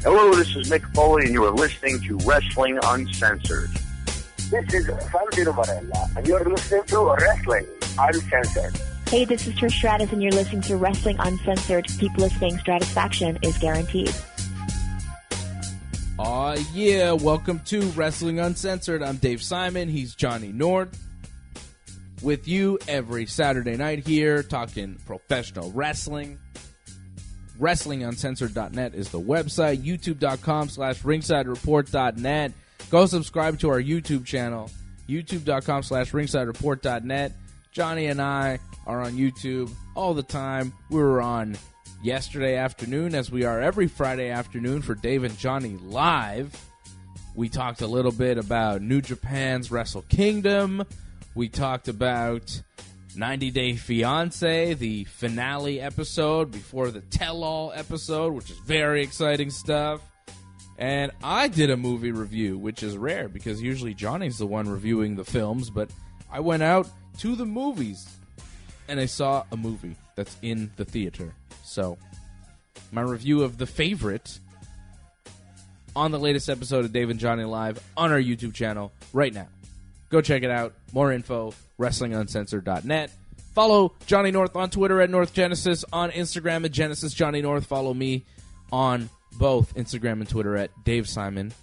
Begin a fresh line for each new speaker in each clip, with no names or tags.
Hello, this is Mick Foley, and you are listening to Wrestling Uncensored.
This is Santino Varela, and you're listening to Wrestling Uncensored.
Hey, this is Trish Stratus, and you're listening to Wrestling Uncensored. Keep listening. Stratisfaction is guaranteed.
Yeah, welcome to Wrestling Uncensored. I'm Dave Simon. He's Johnny Nord. With you every Saturday night here, talking professional wrestling. WrestlingUncensored.net is the website. YouTube.com/RingsideReport.net. Go subscribe to our YouTube channel. YouTube.com/RingsideReport.net. Johnny and I are on YouTube all the time. We were on yesterday afternoon, as we are every Friday afternoon for Dave and Johnny Live. We talked a little bit about New Japan's Wrestle Kingdom. We talked about 90 Day Fiancé, the finale episode before the tell-all episode, which is very exciting stuff. And I did a movie review, which is rare because usually Johnny's the one reviewing the films, but I went out to the movies and I saw a movie that's in the theater. So, my review of The Favorite on the latest episode of Dave and Johnny Live on our YouTube channel right now. Go check it out. More info, WrestlingUncensored.net. Follow Johnny North on Twitter at North Genesis, on Instagram at Genesis Johnny North. Follow me on both Instagram and Twitter at Dave Simon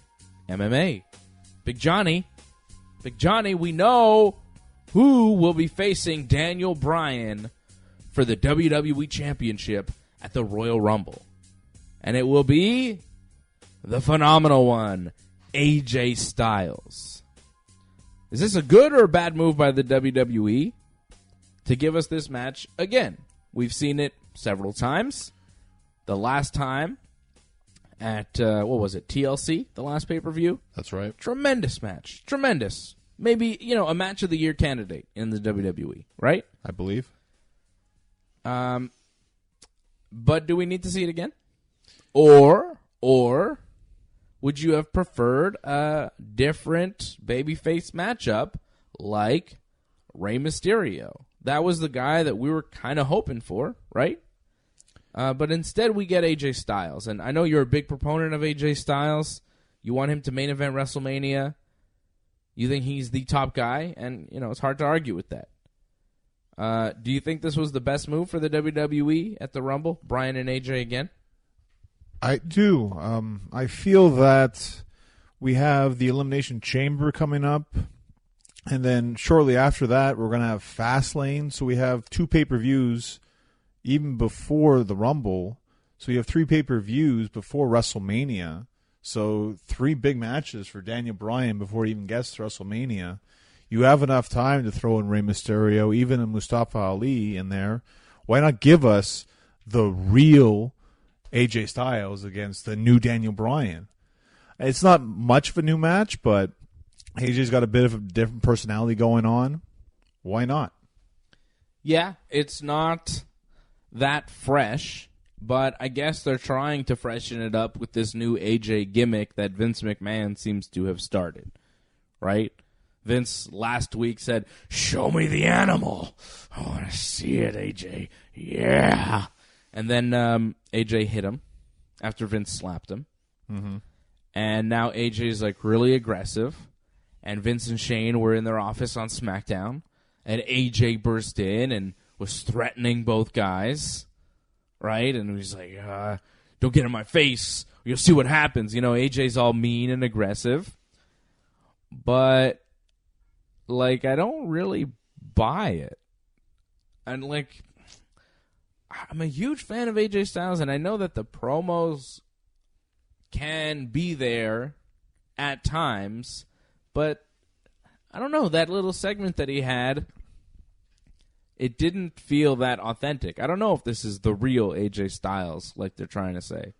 MMA. Big Johnny, we know who will be facing Daniel Bryan for the WWE Championship at the Royal Rumble. And it will be the phenomenal one, AJ Styles. Is this a good or a bad move by the WWE to give us this match again? We've seen it several times. The last time at, TLC, the last pay-per-view?
That's right.
Tremendous match. Tremendous. Maybe, a match of the year candidate in the WWE, right?
I believe.
But do we need to see it again? Or would you have preferred a different babyface matchup like Rey Mysterio? That was the guy that we were kind of hoping for, right? But instead we get AJ Styles. And I know you're a big proponent of AJ Styles. You want him to main event WrestleMania. You think he's the top guy. And, it's hard to argue with that. Do you think this was the best move for the WWE at the Rumble? Bryan and AJ again?
I do. I feel that we have the Elimination Chamber coming up, and then shortly after that, we're going to have Fastlane. So we have 2 pay-per-views even before the Rumble. So you have 3 pay-per-views before WrestleMania. So 3 big matches for Daniel Bryan before he even gets to WrestleMania. You have enough time to throw in Rey Mysterio, even in Mustafa Ali in there. Why not give us the real AJ Styles against the new Daniel Bryan? It's not much of a new match, but AJ's got a bit of a different personality going on. Why not?
Yeah, it's not that fresh, but I guess they're trying to freshen it up with this new AJ gimmick that Vince McMahon seems to have started, right? Vince last week said, "Show me the animal. I want to see it, AJ. Yeah." And then AJ hit him after Vince slapped him.
Mm-hmm.
And now AJ's really aggressive. And Vince and Shane were in their office on Smackdown. And AJ burst in and was threatening both guys. Right? And he's like, don't get in my face. You'll see what happens. AJ's all mean and aggressive. But, I don't really buy it. And, I'm a huge fan of AJ Styles, and I know that the promos can be there at times, but I don't know, that little segment that he had, it didn't feel that authentic. I don't know if this is the real AJ Styles, like they're trying to say.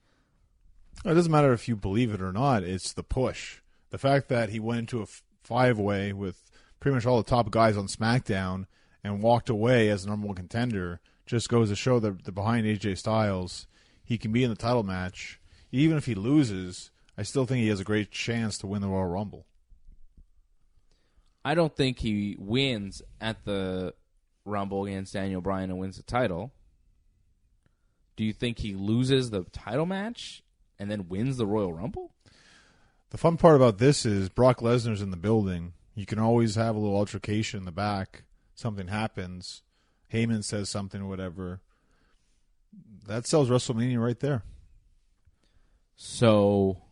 It doesn't matter if you believe it or not, it's the push. The fact that he went into a 5-way with pretty much all the top guys on SmackDown and walked away as the number 1 contender just goes to show that behind AJ Styles, he can be in the title match. Even if he loses, I still think he has a great chance to win the Royal Rumble.
I don't think he wins at the Rumble against Daniel Bryan and wins the title. Do you think he loses the title match and then wins the Royal Rumble?
The fun part about this is Brock Lesnar's in the building. You can always have a little altercation in the back. Something happens. Heyman says something or whatever. That sells WrestleMania right there.
So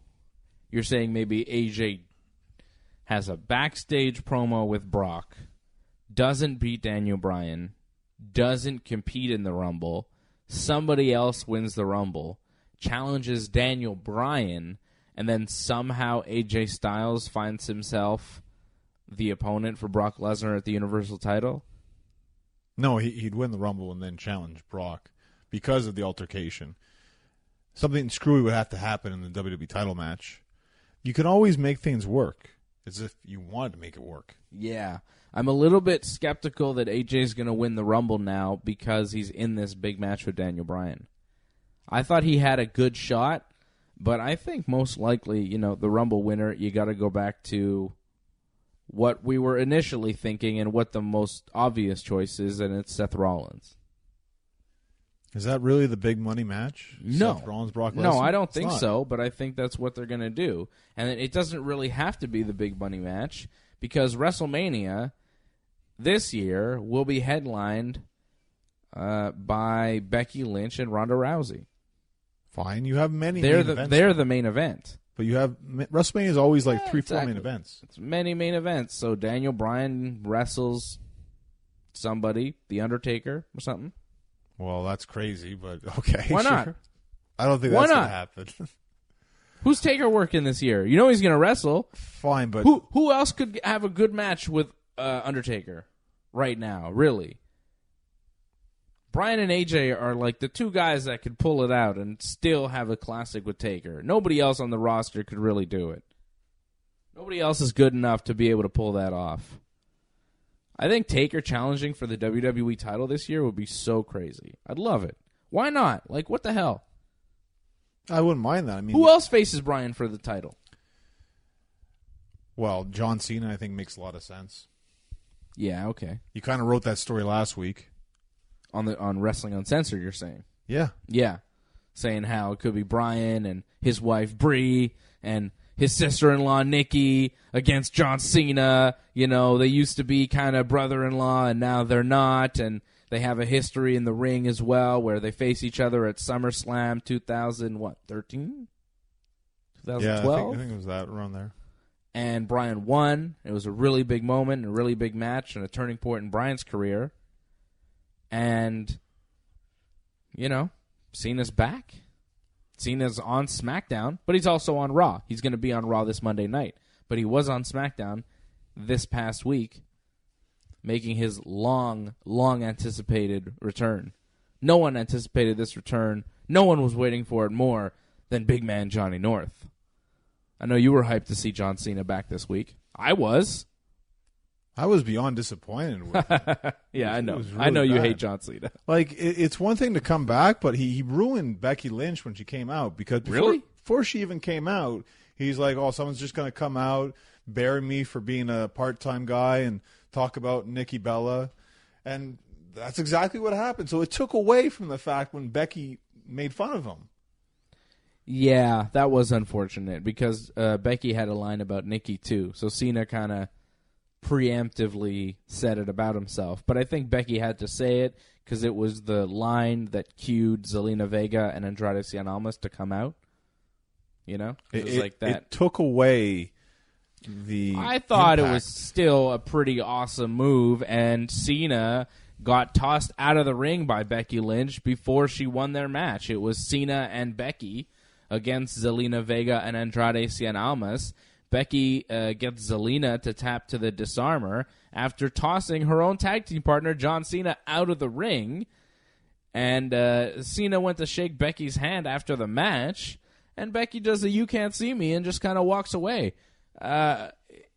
you're saying maybe AJ has a backstage promo with Brock, doesn't beat Daniel Bryan, doesn't compete in the Rumble, somebody else wins the Rumble, challenges Daniel Bryan, and then somehow AJ Styles finds himself the opponent for Brock Lesnar at the Universal title?
No, he'd win the Rumble and then challenge Brock because of the altercation. Something screwy would have to happen in the WWE title match. You can always make things work as if you wanted to make it work.
Yeah. I'm a little bit skeptical that AJ's going to win the Rumble now because he's in this big match with Daniel Bryan. I thought he had a good shot, but I think most likely, the Rumble winner, you got to go back to what we were initially thinking and what the most obvious choice is, and it's Seth Rollins.
Is that really the big money match?
No.
Seth Rollins, Brock Lesnar?
No, I don't think so, but I think that's what they're going to do. And it doesn't really have to be the big money match because WrestleMania this year will be headlined by Becky Lynch and Ronda Rousey.
Fine, you have many
They're
main
the
events.
They're the main event.
But you have WrestleMania is always like 3-4
exactly.
main events.
It's many main events. So Daniel Bryan wrestles somebody, The Undertaker or something.
Well, that's crazy, but okay.
Why
sure.
not?
I don't think
Why
that's going
not?
to happen.
Who's Taker working this year? You know he's going to wrestle.
Fine, but
Who else could have a good match with Undertaker right now, really? Bryan and AJ are like the two guys that could pull it out and still have a classic with Taker. Nobody else on the roster could really do it. Nobody else is good enough to be able to pull that off. I think Taker challenging for the WWE title this year would be so crazy. I'd love it. Why not? Like, what the hell?
I wouldn't mind that. I mean,
Who else faces Bryan for the title?
Well, John Cena, I think, makes a lot of sense.
Yeah, okay.
You kind of wrote that story last week.
On Wrestling Uncensored, you're saying?
Yeah.
Yeah. Saying how it could be Bryan and his wife Brie and his sister-in-law Nikki against John Cena. They used to be kind of brother-in-law and now they're not. And they have a history in the ring as well where they face each other at SummerSlam 2013? 2012?
Yeah, I think it was that around there.
And Bryan won. It was a really big moment, a really big match, and a turning point in Bryan's career. And, Cena's back. Cena's on SmackDown, but he's also on Raw. He's going to be on Raw this Monday night. But he was on SmackDown this past week, making his long, long anticipated return. No one anticipated this return. No one was waiting for it more than big man Johnny North. I know you were hyped to see John Cena back this week. I was.
I was beyond disappointed with it.
Yeah, I know.
Really
I know you
bad.
hate John Cena.
Like, it's one thing to come back, but he ruined Becky Lynch when she came out. Because before she even came out, he's like, oh, someone's just going to come out, bury me for being a part-time guy, and talk about Nikki Bella. And that's exactly what happened. So it took away from the fact when Becky made fun of him.
Yeah, that was unfortunate because Becky had a line about Nikki, too. So Cena kind of preemptively said it about himself. But I think Becky had to say it because it was the line that cued Zelina Vega and Andrade Cien Almas to come out. It was like that.
It took away the
I thought
impact.
It was still a pretty awesome move, and Cena got tossed out of the ring by Becky Lynch before she won their match. It was Cena and Becky against Zelina Vega and Andrade Cien Almas. Becky gets Zelina to tap to the disarmer after tossing her own tag team partner, John Cena, out of the ring. And Cena went to shake Becky's hand after the match, and Becky does a "you can't see me" and just kind of walks away.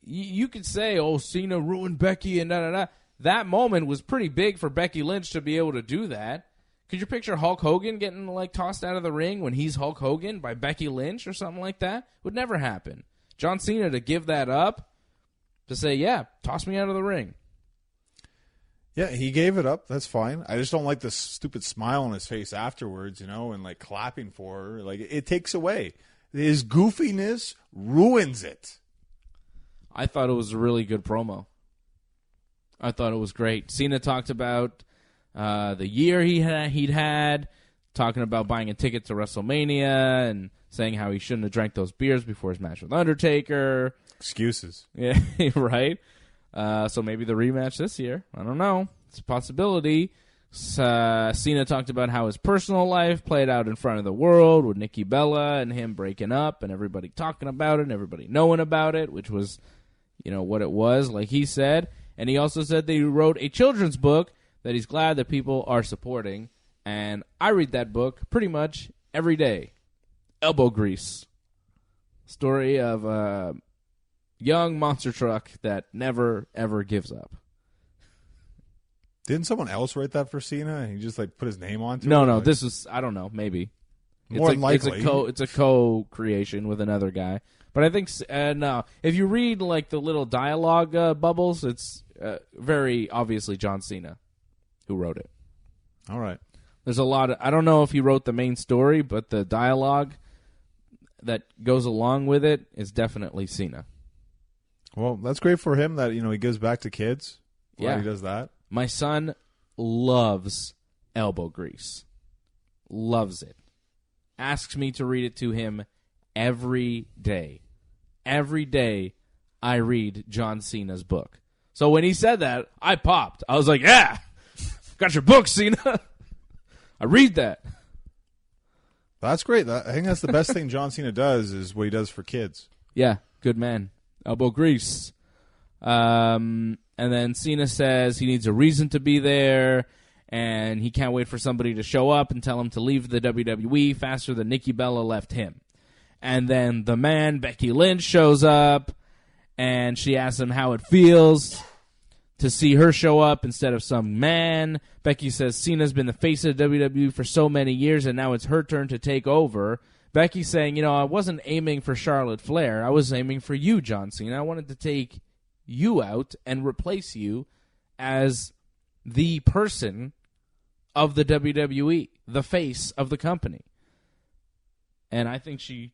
You could say, oh, Cena ruined Becky and da-da-da. That moment was pretty big for Becky Lynch to be able to do that. Could you picture Hulk Hogan getting tossed out of the ring when he's Hulk Hogan by Becky Lynch or something like that? Would never happen. John Cena to give that up, to say, yeah, toss me out of the ring.
Yeah, he gave it up. That's fine. I just don't like the stupid smile on his face afterwards, and like clapping for her. Like, it takes away. His goofiness ruins it.
I thought it was a really good promo. I thought it was great. Cena talked about the year he'd had, talking about buying a ticket to WrestleMania and saying how he shouldn't have drank those beers before his match with Undertaker.
Excuses.
Yeah, right? So maybe the rematch this year. I don't know. It's a possibility. Cena talked about how his personal life played out in front of the world with Nikki Bella and him breaking up and everybody talking about it and everybody knowing about it, which was, what it was, like he said. And he also said that he wrote a children's book that he's glad that people are supporting. And I read that book pretty much every day. Elbow Grease. Story of a young monster truck that never, ever gives up.
Didn't someone else write that for Cena and he just put his name onto it?
No, this is, I don't know, maybe.
More than likely.
It's a co-creation with another guy. But I think, no, if you read the little dialogue bubbles, it's very obviously John Cena who wrote it.
All right.
There's a lot of, I don't know if he wrote the main story, but the dialogue that goes along with it is definitely Cena.
Well, that's great for him that, he gives back to kids. Glad he does that.
My son loves Elbow Grease. Loves it. Asks me to read it to him every day. Every day I read John Cena's book. So when he said that, I popped. I was like, yeah, got your book, Cena. I read that.
That's great. I think that's the best thing John Cena does is what he does for kids.
Yeah, good man. Elbow Grease. And then Cena says he needs a reason to be there, and he can't wait for somebody to show up and tell him to leave the WWE faster than Nikki Bella left him. And then the man, Becky Lynch, shows up, and she asks him how it feels to see her show up instead of some man. Becky says Cena's been the face of WWE for so many years, and now it's her turn to take over. Becky saying, I wasn't aiming for Charlotte Flair. I was aiming for you, John Cena. I wanted to take you out and replace you as the person of the WWE, the face of the company. And I think she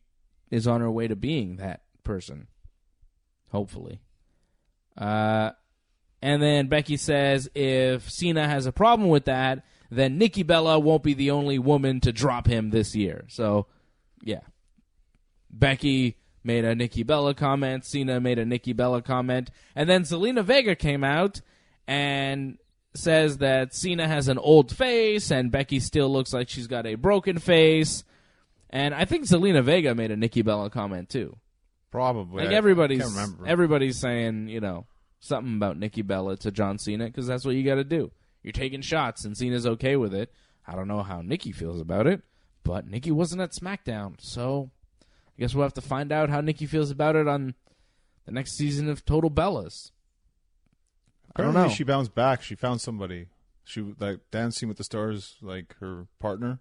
is on her way to being that person, hopefully. And then Becky says if Cena has a problem with that, then Nikki Bella won't be the only woman to drop him this year. So, yeah. Becky made a Nikki Bella comment. Cena made a Nikki Bella comment. And then Zelina Vega came out and says that Cena has an old face and Becky still looks like she's got a broken face. And I think Zelina Vega made a Nikki Bella comment too.
Probably.
Like everybody's saying, something about Nikki Bella to John Cena because that's what you got to do. You're taking shots and Cena's okay with it. I don't know how Nikki feels about it, but Nikki wasn't at Smackdown, so I guess we'll have to find out how Nikki feels about it on the next season of Total Bellas.
Apparently
I don't know.
She bounced back. She found somebody. She Dancing with the Stars, her partner.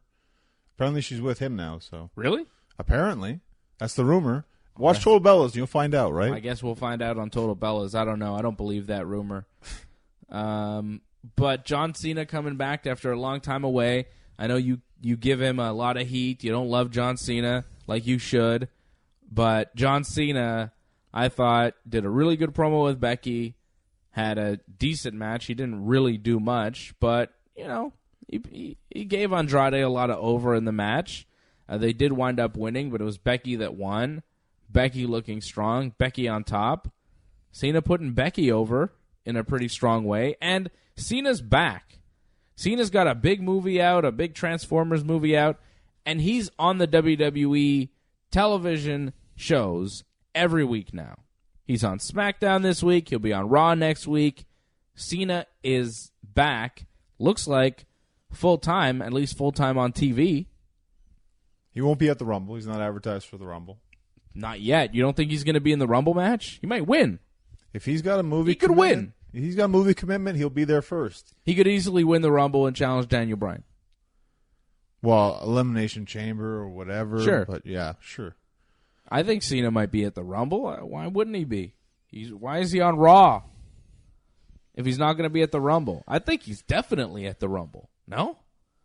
Apparently she's with him now. So
Really?
Apparently. That's the rumor. Watch Total Bellas and you'll find out, right?
I guess we'll find out on Total Bellas. I don't know. I don't believe that rumor. But John Cena coming back after a long time away. I know you give him a lot of heat. You don't love John Cena like you should. But John Cena, I thought, did a really good promo with Becky. Had a decent match. He didn't really do much. But, he gave Andrade a lot of over in the match. They did wind up winning, but it was Becky that won. Becky looking strong. Becky on top. Cena putting Becky over in a pretty strong way. And Cena's back. Cena's got a big movie out, a big Transformers movie out, and he's on the WWE television shows every week now. He's on SmackDown this week. He'll be on Raw next week. Cena is back. Looks like full-time, at least full-time on TV.
He won't be at the Rumble. He's not advertised for the Rumble.
Not yet. You don't think he's going to be in the Rumble match? He might win.
If he's got a movie
He could win.
If he's got a movie commitment, he'll be there first.
He could easily win the Rumble and challenge Daniel Bryan.
Well, Elimination Chamber or whatever.
Sure.
But yeah, sure.
I think Cena might be at the Rumble. Why wouldn't he be? Why is he on Raw? if he's not going to be at the Rumble. I think he's definitely at the Rumble. No?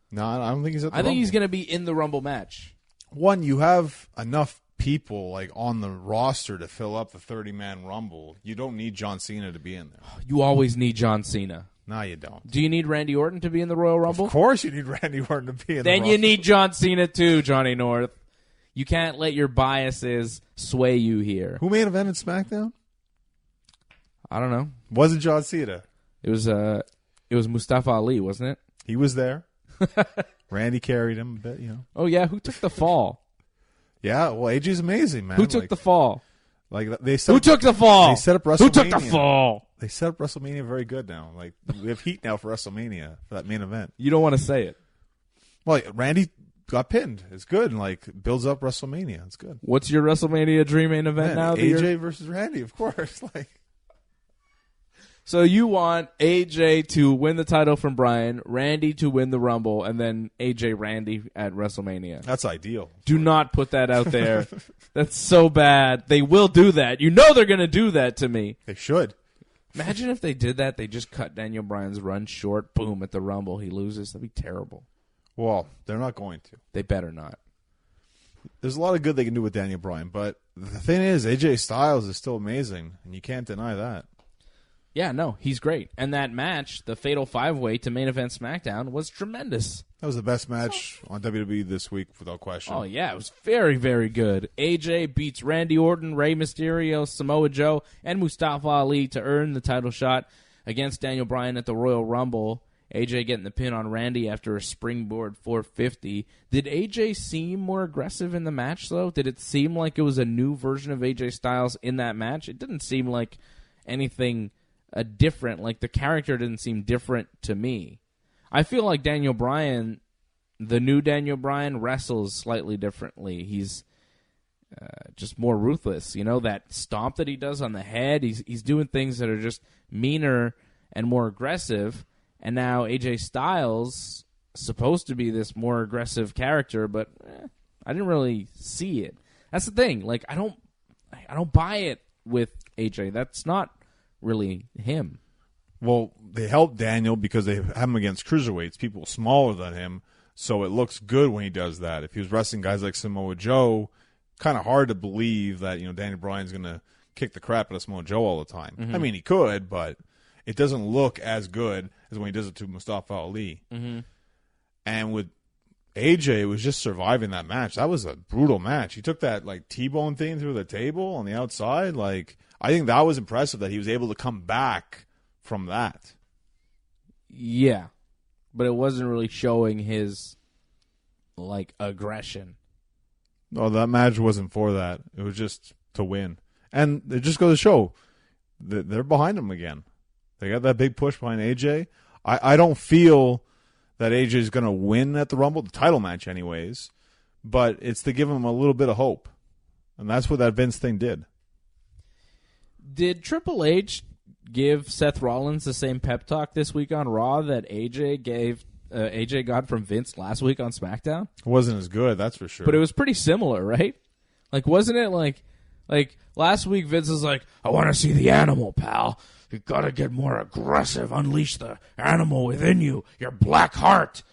No, I don't think he's at the
I think
Rumble.
he's going to be in the Rumble match.
One, you have enough people like on the roster to fill up the 30-man Rumble. You don't need John Cena to be in there.
You always need John Cena.
No, you don't.
Do you need Randy Orton to be in the Royal Rumble?
Of course you need Randy Orton to be in the
Then
Rumble.
you need John Cena too, Johnny North. You can't let your biases sway you here.
Who main evented SmackDown?
I don't know.
Was it John Cena?
It was Mustafa Ali, wasn't it?
He was there. Randy carried him a bit, you know.
Oh yeah, who took the fall?
Yeah, well, AJ's amazing, man.
Who took the fall?
Like they set
Who
up,
took the fall?
They set up WrestleMania.
Who took the fall?
They set up WrestleMania very good now. Like we have heat now for WrestleMania for that main event.
You don't want to say it.
Well, Randy got pinned. It's good and like builds up WrestleMania. It's good.
What's your WrestleMania dream main event
Man,
now?
AJ versus Randy, of course. Like,
so you want AJ to win the title from Bryan, Randy to win the Rumble, and then AJ Randy at WrestleMania.
that's ideal.
Do not put that out there. That's so bad. They will do that. You know they're going to do that to me.
They should.
Imagine if they did that. They just cut Daniel Bryan's run short. Boom, at the Rumble, he loses. That'd be terrible.
Well, they're not going to.
They better not.
There's a lot of good they can do with Daniel Bryan, but the thing is, AJ Styles is still amazing, and you can't deny that.
Yeah, no, he's great. And that match, the Fatal 5-Way to main event SmackDown, was tremendous.
That was the best match on WWE this week, without question.
Oh, yeah, it was very, very good. AJ beats Randy Orton, Rey Mysterio, Samoa Joe, and Mustafa Ali to earn the title shot against Daniel Bryan at the Royal Rumble. AJ getting the pin on Randy after a springboard 450. Did AJ seem more aggressive in the match, though? Did it seem like it was a new version of AJ Styles in that match? It didn't seem like anything different. Like, the character didn't seem different to me. I feel like Daniel Bryan, the new Daniel Bryan, wrestles slightly differently. He's just more ruthless. You know, that stomp that he does on the head, he's doing things that are just meaner and more aggressive. And now AJ Styles supposed to be this more aggressive character, but I didn't really see it. That's the thing. Like, I don't buy it with AJ. That's not really him.
Well, they help Daniel because they have him against cruiserweights, people smaller than him, so it looks good when he does that. If he was wrestling guys like Samoa Joe, kind of hard to believe that, you know, Daniel Bryan's going to kick the crap out of Samoa Joe all the time.
Mm-hmm.
I mean, he could, but it doesn't look as good as when he does it to Mustafa Ali.
Mm-hmm.
And with AJ, it was just surviving that match. That was a brutal match. He took that like T-bone thing through the table on the outside. Like, I think that was impressive that he was able to come back from that.
Yeah, but it wasn't really showing his, like, aggression.
No, that match wasn't for that. It was just to win. And it just goes to show that they're behind him again. They got that big push behind AJ. I don't feel that AJ is going to win at the Rumble, the title match anyways, but it's to give him a little bit of hope. And that's what that Vince thing did.
Did Triple H give Seth Rollins the same pep talk this week on Raw that AJ got from Vince last week on SmackDown?
It wasn't as good, that's for sure.
But it was pretty similar, right? Like, wasn't it like last week Vince was like, I want to see the animal, pal. You got to get more aggressive. Unleash the animal within you, your black heart.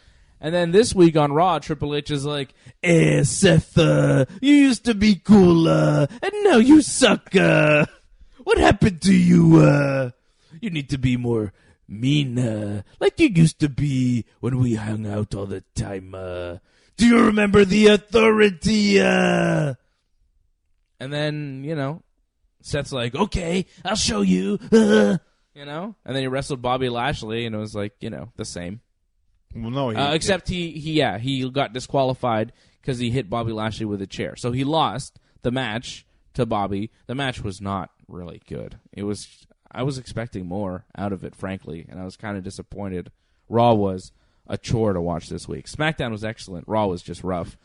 And then this week on Raw, Triple H is like, Seth, you used to be cool, and now you suck. What happened to you? You need to be more mean, like you used to be when we hung out all the time. Do you remember the Authority? And then, you know, Seth's like, okay, I'll show you, you know? And then he wrestled Bobby Lashley, and it was like, you know, the same.
Well, no,
except he got disqualified because he hit Bobby Lashley with a chair. So he lost the match to Bobby. The match was not really good. I was expecting more out of it, frankly, and I was kind of disappointed. Raw was a chore to watch this week. SmackDown was excellent. Raw was just rough.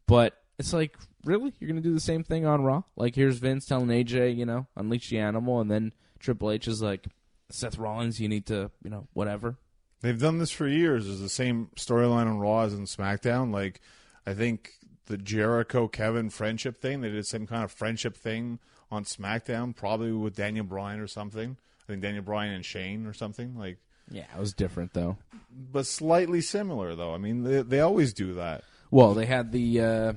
But it's like, really? You're going to do the same thing on Raw? Like, here's Vince telling AJ, you know, unleash the animal, and then Triple H is like, Seth Rollins, you need to, you know, whatever.
They've done this for years. There's the same storyline on Raw as in SmackDown. Like, I think the Jericho-Kevin friendship thing, they did the same kind of friendship thing on SmackDown, probably with Daniel Bryan or something. I think Daniel Bryan and Shane or something like.
Yeah, it was different though,
but slightly similar though. I mean, they always do that.
Well, they had the.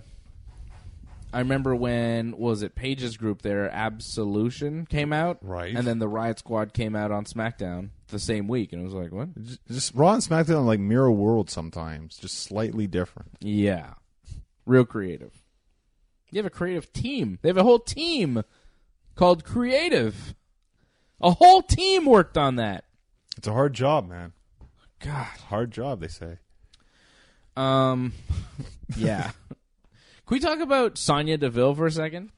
I remember when was it Paige's group there, Absolution came out,
right?
And then the Riot Squad came out on SmackDown the same week, and it was like, what?
Just Raw and SmackDown like mirror world sometimes, just slightly different.
Yeah, real creative. You have a creative team. They have a whole team called Creative. A whole team worked on that.
It's a hard job, man.
God,
hard job, they say.
Yeah. Can we talk about Sonya Deville for a second?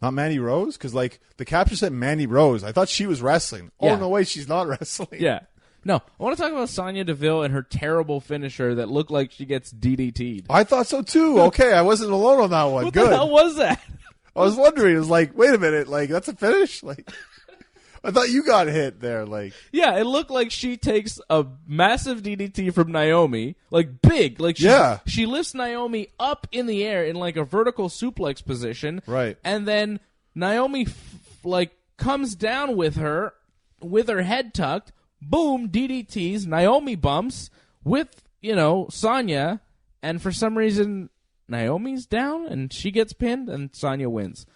Not Mandy Rose? Because, like, the caption said Mandy Rose. I thought she was wrestling.
Yeah.
Oh, no, wait, she's not wrestling.
Yeah. No, I want to talk about Sonya Deville and her terrible finisher that looked like she gets DDT'd.
I thought so, too. Okay, I wasn't alone on that one.
What
Good.
the hell was that?
I was wondering. It was like, wait a minute. Like, that's a finish? Like, I thought you got hit there. Like,
yeah, it looked like she takes a massive DDT from Naomi, like big. Like, she lifts Naomi up in the air in like a vertical suplex position.
Right.
And then Naomi, comes down with her head tucked. Boom, DDTs, Naomi bumps with, Sonya, and for some reason, Naomi's down, and she gets pinned, and Sonya wins.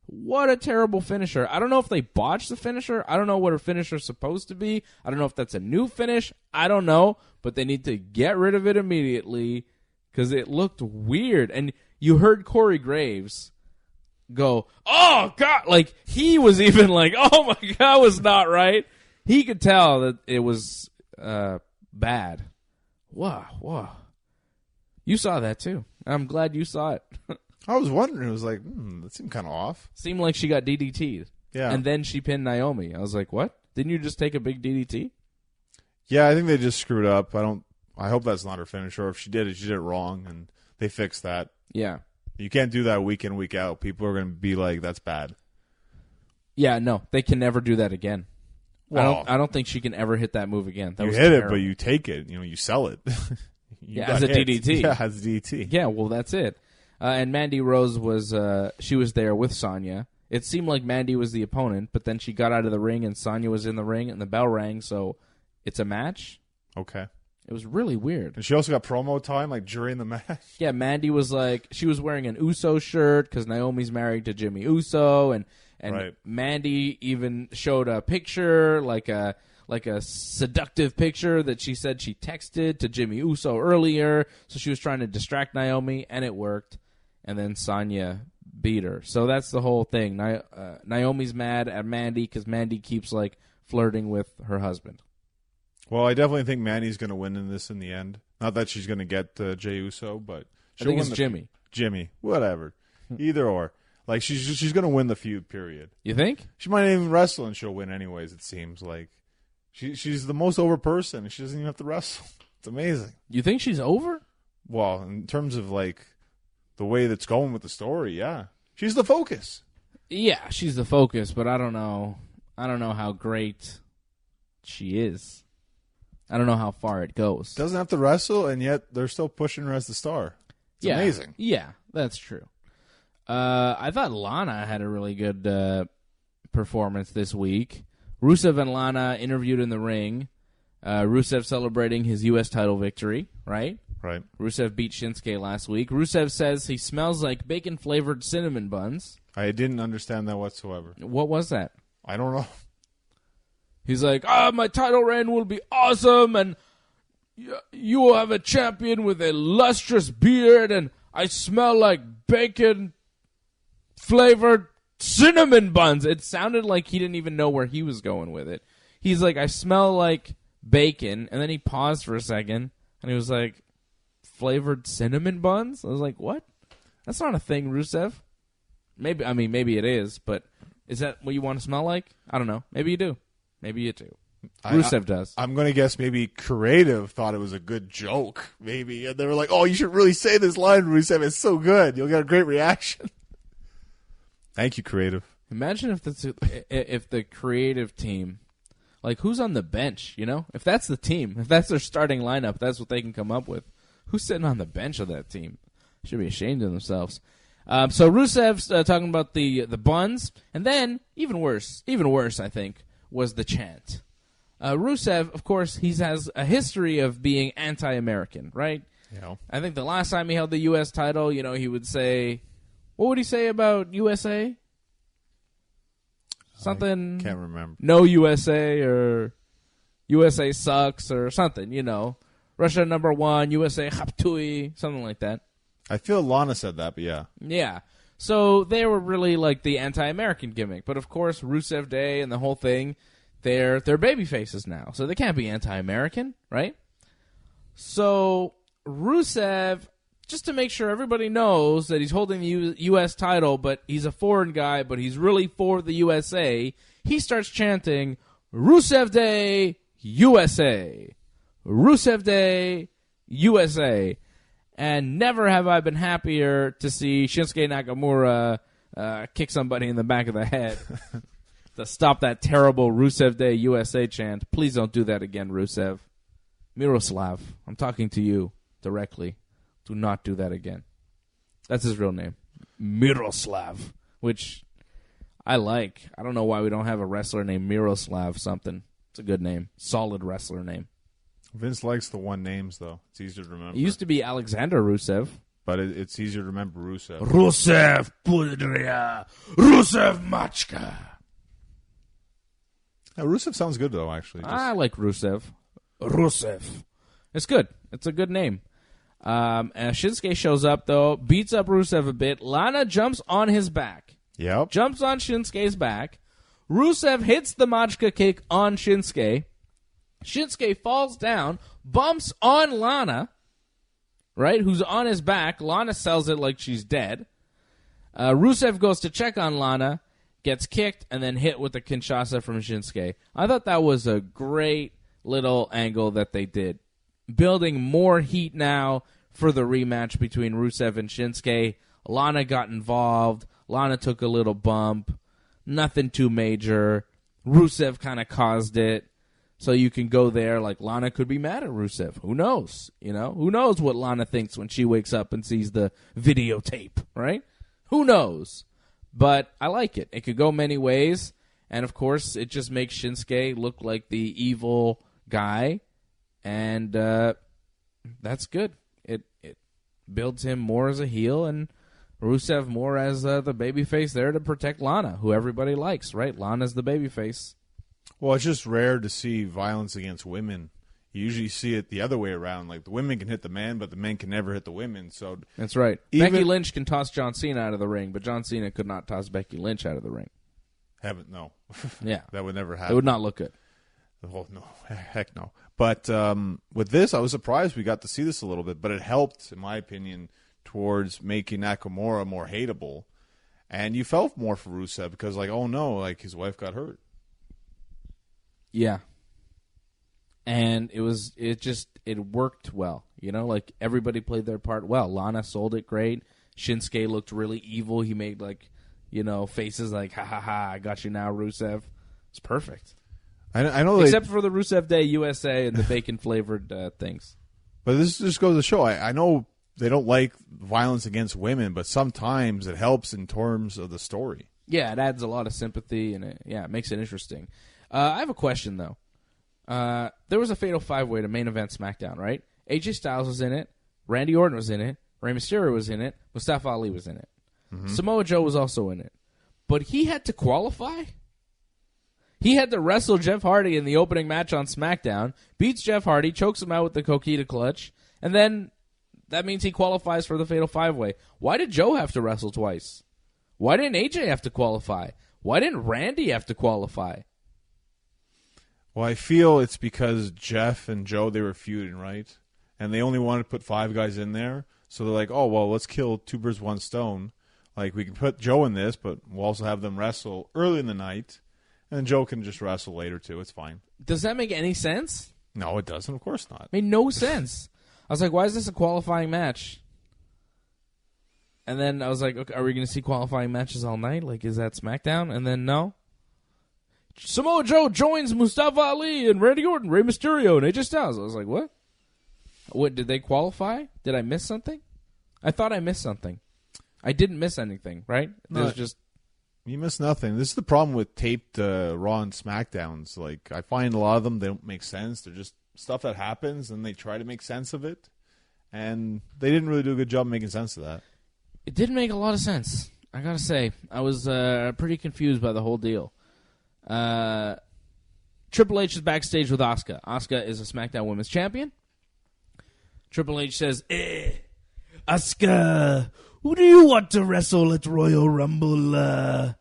What a terrible finisher. I don't know if they botched the finisher. I don't know what her finisher's supposed to be. I don't know if that's a new finish. I don't know, but they need to get rid of it immediately because it looked weird. And you heard Corey Graves go, oh, God, like he was even like, oh, my God, was not right. He could tell that it was bad. Wow. You saw that, too. I'm glad you saw it.
I was wondering. It was like, that seemed kind of off.
Seemed like she got DDT'd.
Yeah.
And then she pinned Naomi. I was like, what? Didn't you just take a big DDT?
Yeah, I think they just screwed up. I hope that's not her finisher. If she did it wrong, and they fixed that.
Yeah.
You can't do that week in, week out. People are going to be like, that's bad.
Yeah, no. They can never do that again.
Well,
I don't think she can ever hit that move again. That
you
was
hit
terrible.
it, but you take it. You sell it.
As a DDT.
Yeah, as a DDT.
Yeah, well, that's it. And Mandy Rose was she was there with Sonya. It seemed like Mandy was the opponent, but then she got out of the ring and Sonya was in the ring and the bell rang, so it's a match.
Okay.
It was really weird.
And she also got promo time, like, during the match.
Yeah, Mandy was like, she was wearing an Uso shirt because Naomi's married to Jimmy Uso, and
right.
Mandy even showed a picture, like a seductive picture that she said she texted to Jimmy Uso earlier, so she was trying to distract Naomi, and it worked. And then Sonya beat her. So that's the whole thing. Naomi's mad at Mandy because Mandy keeps, flirting with her husband.
Well, I definitely think Mandy's going to win in this in the end. Not that she's going to get Jey Uso, but
I think it's Jimmy.
Jimmy, whatever. Either or. Like, she's going to win the feud, period.
You think?
She might not even wrestle, and she'll win anyways, it seems like. She's the most over person, and she doesn't even have to wrestle. It's amazing.
You think she's over?
Well, in terms of, the way that's going with the story, yeah. She's the focus.
Yeah, she's the focus, but I don't know. I don't know how great she is. I don't know how far it goes.
Doesn't have to wrestle, and yet they're still pushing her as the star. It's amazing.
Yeah, that's true. I thought Lana had a really good performance this week. Rusev and Lana interviewed in the ring. Rusev celebrating his U.S. title victory, right?
Right.
Rusev beat Shinsuke last week. Rusev says he smells like bacon-flavored cinnamon buns.
I didn't understand that whatsoever.
What was that?
I don't know.
He's like, my title reign will be awesome, and you will have a champion with a lustrous beard, and I smell like bacon-flavored cinnamon buns. It sounded like he didn't even know where he was going with it. He's like, I smell like bacon, and then he paused for a second, and he was like, flavored cinnamon buns? I was like, what? That's not a thing, Rusev. Maybe it is, but is that what you want to smell like? I don't know. Maybe you do. Maybe you do. Rusev does.
I'm going to guess maybe Creative thought it was a good joke, maybe. And they were like, oh, you should really say this line, Rusev. It's so good. You'll get a great reaction. Thank you, Creative.
Imagine if the Creative team, who's on the bench, If that's the team, if that's their starting lineup, that's what they can come up with. Who's sitting on the bench of that team? Should be ashamed of themselves. So Rusev's talking about the buns, and then even worse, I think, was the chant. Rusev, of course, he has a history of being anti-American, right?
Yeah.
I think the last time he held the U.S. title, he would say, what would he say about USA? Something.
I can't remember.
No USA or USA sucks or something, Russia number one, USA haptui, something like that.
I feel Lana said that, but yeah.
Yeah. So they were really like the anti-American gimmick. But of course, Rusev Day and the whole thing, they're baby faces now. So they can't be anti-American, right? So Rusev, just to make sure everybody knows that he's holding the U.S. title, but he's a foreign guy, but he's really for the USA, he starts chanting, Rusev Day, USA. Rusev Day, USA. And never have I been happier to see Shinsuke Nakamura kick somebody in the back of the head to stop that terrible Rusev Day USA chant. Please don't do that again, Rusev. Miroslav, I'm talking to you directly. Do not do that again. That's his real name. Miroslav, which I like. I don't know why we don't have a wrestler named Miroslav something. It's a good name. Solid wrestler name.
Vince likes the one names, though. It's easier to remember.
It used to be Alexander Rusev.
But it's easier to remember Rusev.
Rusev Pudria. Rusev Machka.
Yeah, Rusev sounds good, though, actually.
I like Rusev. Rusev. It's good. It's a good name. And Shinsuke shows up, though, beats up Rusev a bit. Lana jumps on his back.
Yep.
Jumps on Shinsuke's back. Rusev hits the Machka kick on Shinsuke. Shinsuke falls down, bumps on Lana, right, who's on his back. Lana sells it like she's dead. Rusev goes to check on Lana, gets kicked, and then hit with the Kinshasa from Shinsuke. I thought that was a great little angle that they did. Building more heat now for the rematch between Rusev and Shinsuke. Lana got involved. Lana took a little bump. Nothing too major. Rusev kind of caused it. So you can go there, like Lana could be mad at Rusev. Who knows? Who knows what Lana thinks when she wakes up and sees the videotape, right? Who knows? But I like it. It could go many ways. And, of course, it just makes Shinsuke look like the evil guy. And that's good. It builds him more as a heel and Rusev more as the babyface there to protect Lana, who everybody likes, right? Lana's the babyface.
Well, it's just rare to see violence against women. You usually see it the other way around. Like, the women can hit the men, but the men can never hit the women. So
that's right. Becky Lynch can toss John Cena out of the ring, but John Cena could not toss Becky Lynch out of the ring.
No.
Yeah.
That would never happen.
It would not look good.
Oh, no. Heck no. But with this, I was surprised we got to see this a little bit, but it helped, in my opinion, towards making Nakamura more hateable. And you felt more for Rusev because, like, oh no, like his wife got hurt.
Yeah. And it worked well. Like everybody played their part well. Lana sold it great. Shinsuke looked really evil. He made faces like, ha ha ha, I got you now, Rusev. It's perfect.
I know
except for the Rusev Day USA and the bacon-flavored things.
But this just goes to show, I know they don't like violence against women, but sometimes it helps in terms of the story.
Yeah, it adds a lot of sympathy, and it makes it interesting. I have a question, though. There was a Fatal 5-Way to main event SmackDown, right? AJ Styles was in it. Randy Orton was in it. Rey Mysterio was in it. Mustafa Ali was in it. Mm-hmm. Samoa Joe was also in it. But he had to qualify? He had to wrestle Jeff Hardy in the opening match on SmackDown, beats Jeff Hardy, chokes him out with the Coquina Clutch, and then that means he qualifies for the Fatal 5-Way. Why did Joe have to wrestle twice? Why didn't AJ have to qualify? Why didn't Randy have to qualify?
Well, I feel it's because Jeff and Joe, they were feuding, right? And they only wanted to put 5 guys in there. So they're like, oh, well, let's kill 2 birds, 1 stone. Like, we can put Joe in this, but we'll also have them wrestle early in the night. And Joe can just wrestle later, too. It's fine.
Does that make any sense?
No, it doesn't. Of course not.
It made no sense. I was like, why is this a qualifying match? And then I was like, okay, are we going to see qualifying matches all night? Like, is that SmackDown? And then, no. Samoa Joe joins Mustafa Ali and Randy Orton, Rey Mysterio, and AJ Styles. I was like, what? What, did they qualify? Did I miss something? I thought I missed something. I didn't miss anything, right?
No,
There's just...
You miss nothing. This is the problem with taped Raw and SmackDowns. Like, I find a lot of them, they don't make sense. They're just stuff that happens, and they try to make sense of it. And they didn't really do a good job making sense of that.
It did make a lot of sense. I gotta say, I was pretty confused by the whole deal. Triple H is backstage with Asuka. Asuka is a SmackDown Women's Champion. Triple H says, Asuka, who do you want to wrestle at Royal Rumble?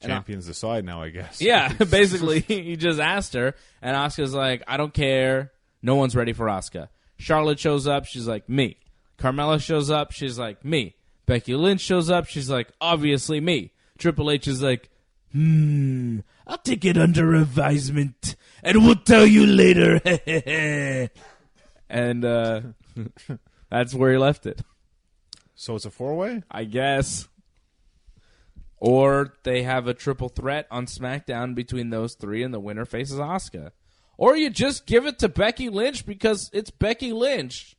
Champions decide now, I guess.
Yeah, basically, he just asked her, and Asuka's like, I don't care. No one's ready for Asuka. Charlotte shows up. She's like, me. Carmella shows up. She's like, me. Becky Lynch shows up. She's like, obviously me. Triple H is like, I'll take it under advisement, and we'll tell you later. And that's where he left it.
So it's a 4-way?
I guess. Or they have a triple threat on SmackDown between those three, and the winner faces Asuka. Or you just give it to Becky Lynch because it's Becky Lynch.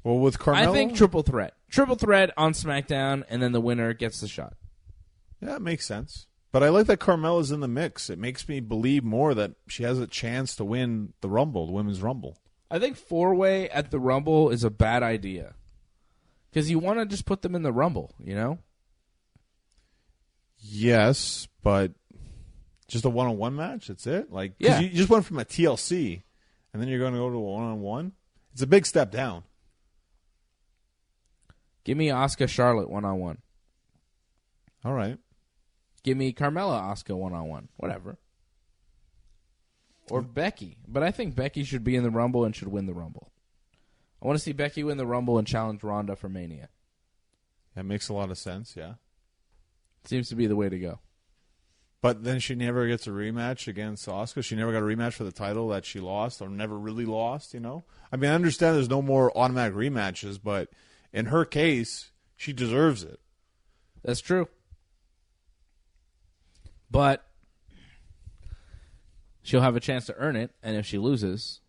Well, with Carmella?
I think triple threat. Triple threat on SmackDown, and then the winner gets the shot.
Yeah, it makes sense. But I like that Carmella's in the mix. It makes me believe more that she has a chance to win the Rumble, the Women's Rumble.
I think 4-way at the Rumble is a bad idea. Because you want to just put them in the Rumble, you know?
Yes, but just a one-on-one match? That's it? Like,
yeah.
You just went from a TLC, and then you're going to go to a one-on-one? It's a big step down.
Give me Asuka Charlotte one-on-one.
All right.
Give me Carmella Asuka one-on-one. Whatever. Or Becky. But I think Becky should be in the Rumble and should win the Rumble. I want to see Becky win the Rumble and challenge Ronda for Mania.
That makes a lot of sense, yeah.
Seems to be the way to go.
But then she never gets a rematch against Asuka. She never got a rematch for the title that she lost or never really lost, you know? I mean, I understand there's no more automatic rematches, but in her case, she deserves it.
That's true. But she'll have a chance to earn it, and if she loses,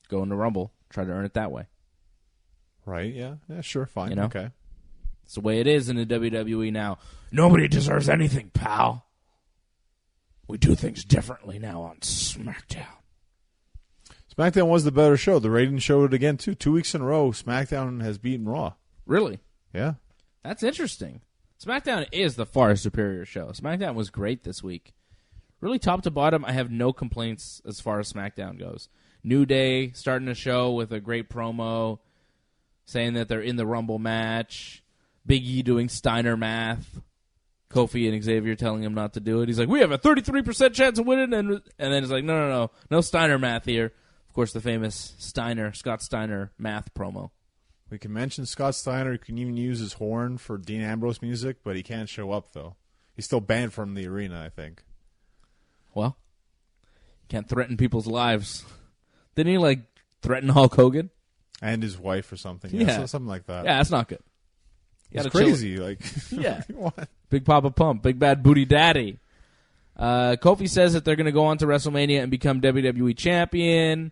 go in the Rumble, try to earn it that way.
Right, yeah. Yeah, sure, fine.
You know?
Okay.
It's the way it is in the WWE now. Nobody deserves anything, pal. We do things differently now on SmackDown.
SmackDown was the better show. The ratings showed it again, too. 2 weeks in a row, SmackDown has beaten Raw.
Really?
Yeah.
That's interesting. SmackDown is the far superior show. SmackDown was great this week. Really, top to bottom, I have no complaints as far as SmackDown goes. New Day starting a show with a great promo, saying that they're in the Rumble match. Big E doing Steiner math. Kofi and Xavier telling him not to do it. He's like, we have a 33% chance of winning. And then he's like, no Steiner math here. Of course, the famous Scott Steiner math promo.
We can mention Scott Steiner. He can even use his horn for Dean Ambrose music, but he can't show up, though. He's still banned from the arena, I think.
Well, can't threaten people's lives. Didn't he, threaten Hulk Hogan?
And his wife or something.
Yeah.
Something like that.
Yeah, that's not good.
It's crazy.
Yeah.
What?
Big Papa Pump. Big Bad Booty Daddy. Kofi says that they're going to go on to WrestleMania and become WWE Champion.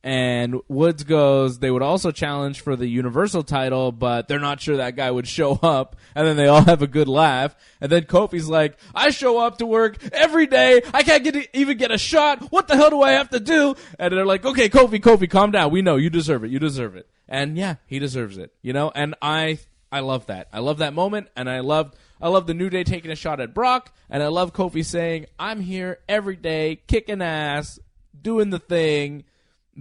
And Woods goes, they would also challenge for the Universal title, but they're not sure that guy would show up. And then they all have a good laugh. And then Kofi's like, I show up to work every day. I can't even get a shot. What the hell do I have to do? And they're like, okay, Kofi, calm down. We know you deserve it. You deserve it. And yeah, he deserves it. You know, and I love that. I love that moment. And I love the New Day taking a shot at Brock. And I love Kofi saying, I'm here every day, kicking ass, doing the thing,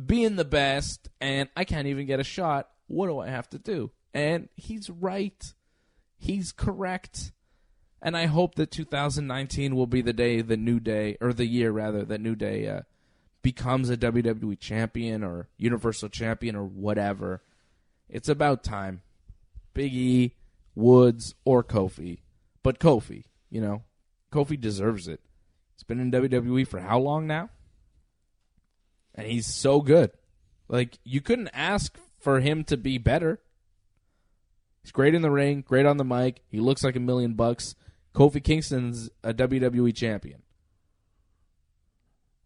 being the best, and I can't even get a shot. What do I have to do? And he's right. He's correct. And I hope that 2019 will be the day, the New Day, or the year rather, that New Day becomes a WWE champion or Universal champion or whatever. It's about time. Big E, Woods, or Kofi. But Kofi, you know, Kofi deserves it. He's been in WWE for how long now? And he's so good. Like, you couldn't ask for him to be better. He's great in the ring, great on the mic. He looks like $1 million. Kofi Kingston's a WWE champion.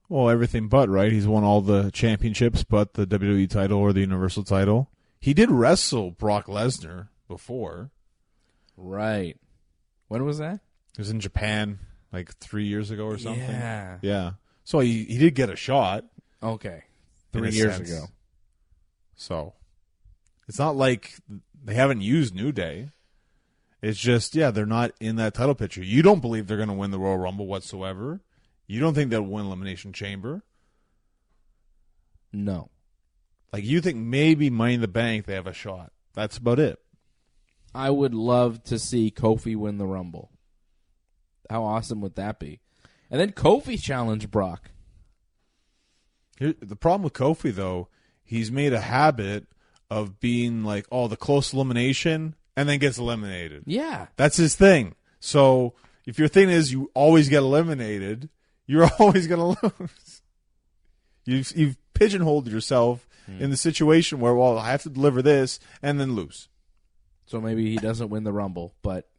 Well, everything but, right? He's won all the championships but the WWE title or the Universal title. He did wrestle Brock Lesnar before.
Right. When was that?
It was in Japan like 3 years ago or something.
Yeah.
Yeah. So he did get a shot.
Okay.
in
3
a
years
sense.
ago.
So it's not like they haven't used New Day. It's just, they're not in that title picture. You don't believe they're going to win the Royal Rumble whatsoever. You don't think they'll win Elimination Chamber.
No.
Like, you think maybe Money in the Bank they have a shot. That's about it.
I would love to see Kofi win the Rumble. How awesome would that be? And then Kofi challenge Brock.
The problem with Kofi, though, he's made a habit of being like, the close elimination, and then gets eliminated.
Yeah.
That's his thing. So if your thing is you always get eliminated, you're always going to lose. You've pigeonholed yourself in the situation where, I have to deliver this and then lose.
So maybe he doesn't win the Rumble, but,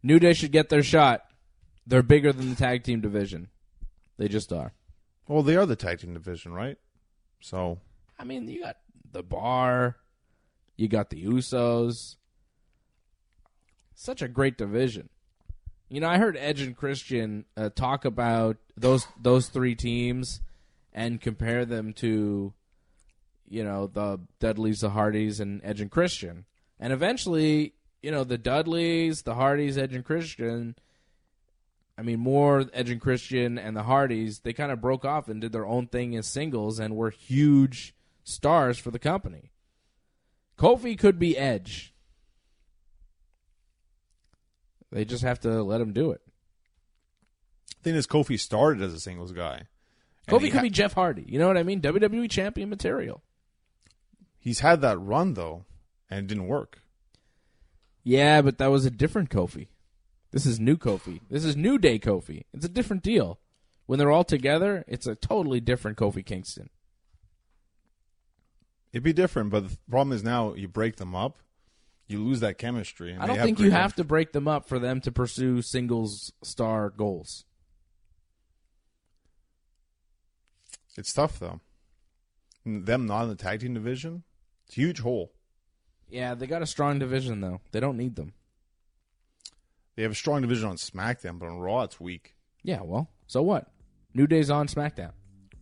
New Day should get their shot. They're bigger than the tag team division. They just are.
Well, they are the tag team division, right? So,
I mean, you got the Bar, you got the Usos. Such a great division. I heard Edge and Christian talk about those three teams and compare them to, the Dudleys, the Hardys, and Edge and Christian. And eventually, the Dudleys, the Hardys, Edge and Christian, more Edge and Christian and the Hardys, they kind of broke off and did their own thing as singles and were huge stars for the company. Kofi could be Edge. They just have to let him do it.
The thing is, Kofi started as a singles guy.
Kofi could be Jeff Hardy. You know what I mean? WWE champion material.
He's had that run, though, and it didn't work.
Yeah, but that was a different Kofi. This is new Kofi. This is New Day Kofi. It's a different deal. When they're all together, it's a totally different Kofi Kingston.
It'd be different, but the problem is now you break them up, you lose that chemistry. And
I don't think you have to break them up for them to pursue singles star goals.
It's tough, though. Them not in the tag team division, it's a huge hole.
Yeah, they got a strong division, though. They don't need them.
They have a strong division on SmackDown, but on Raw, it's weak.
Yeah, well, so what? New Day's on SmackDown.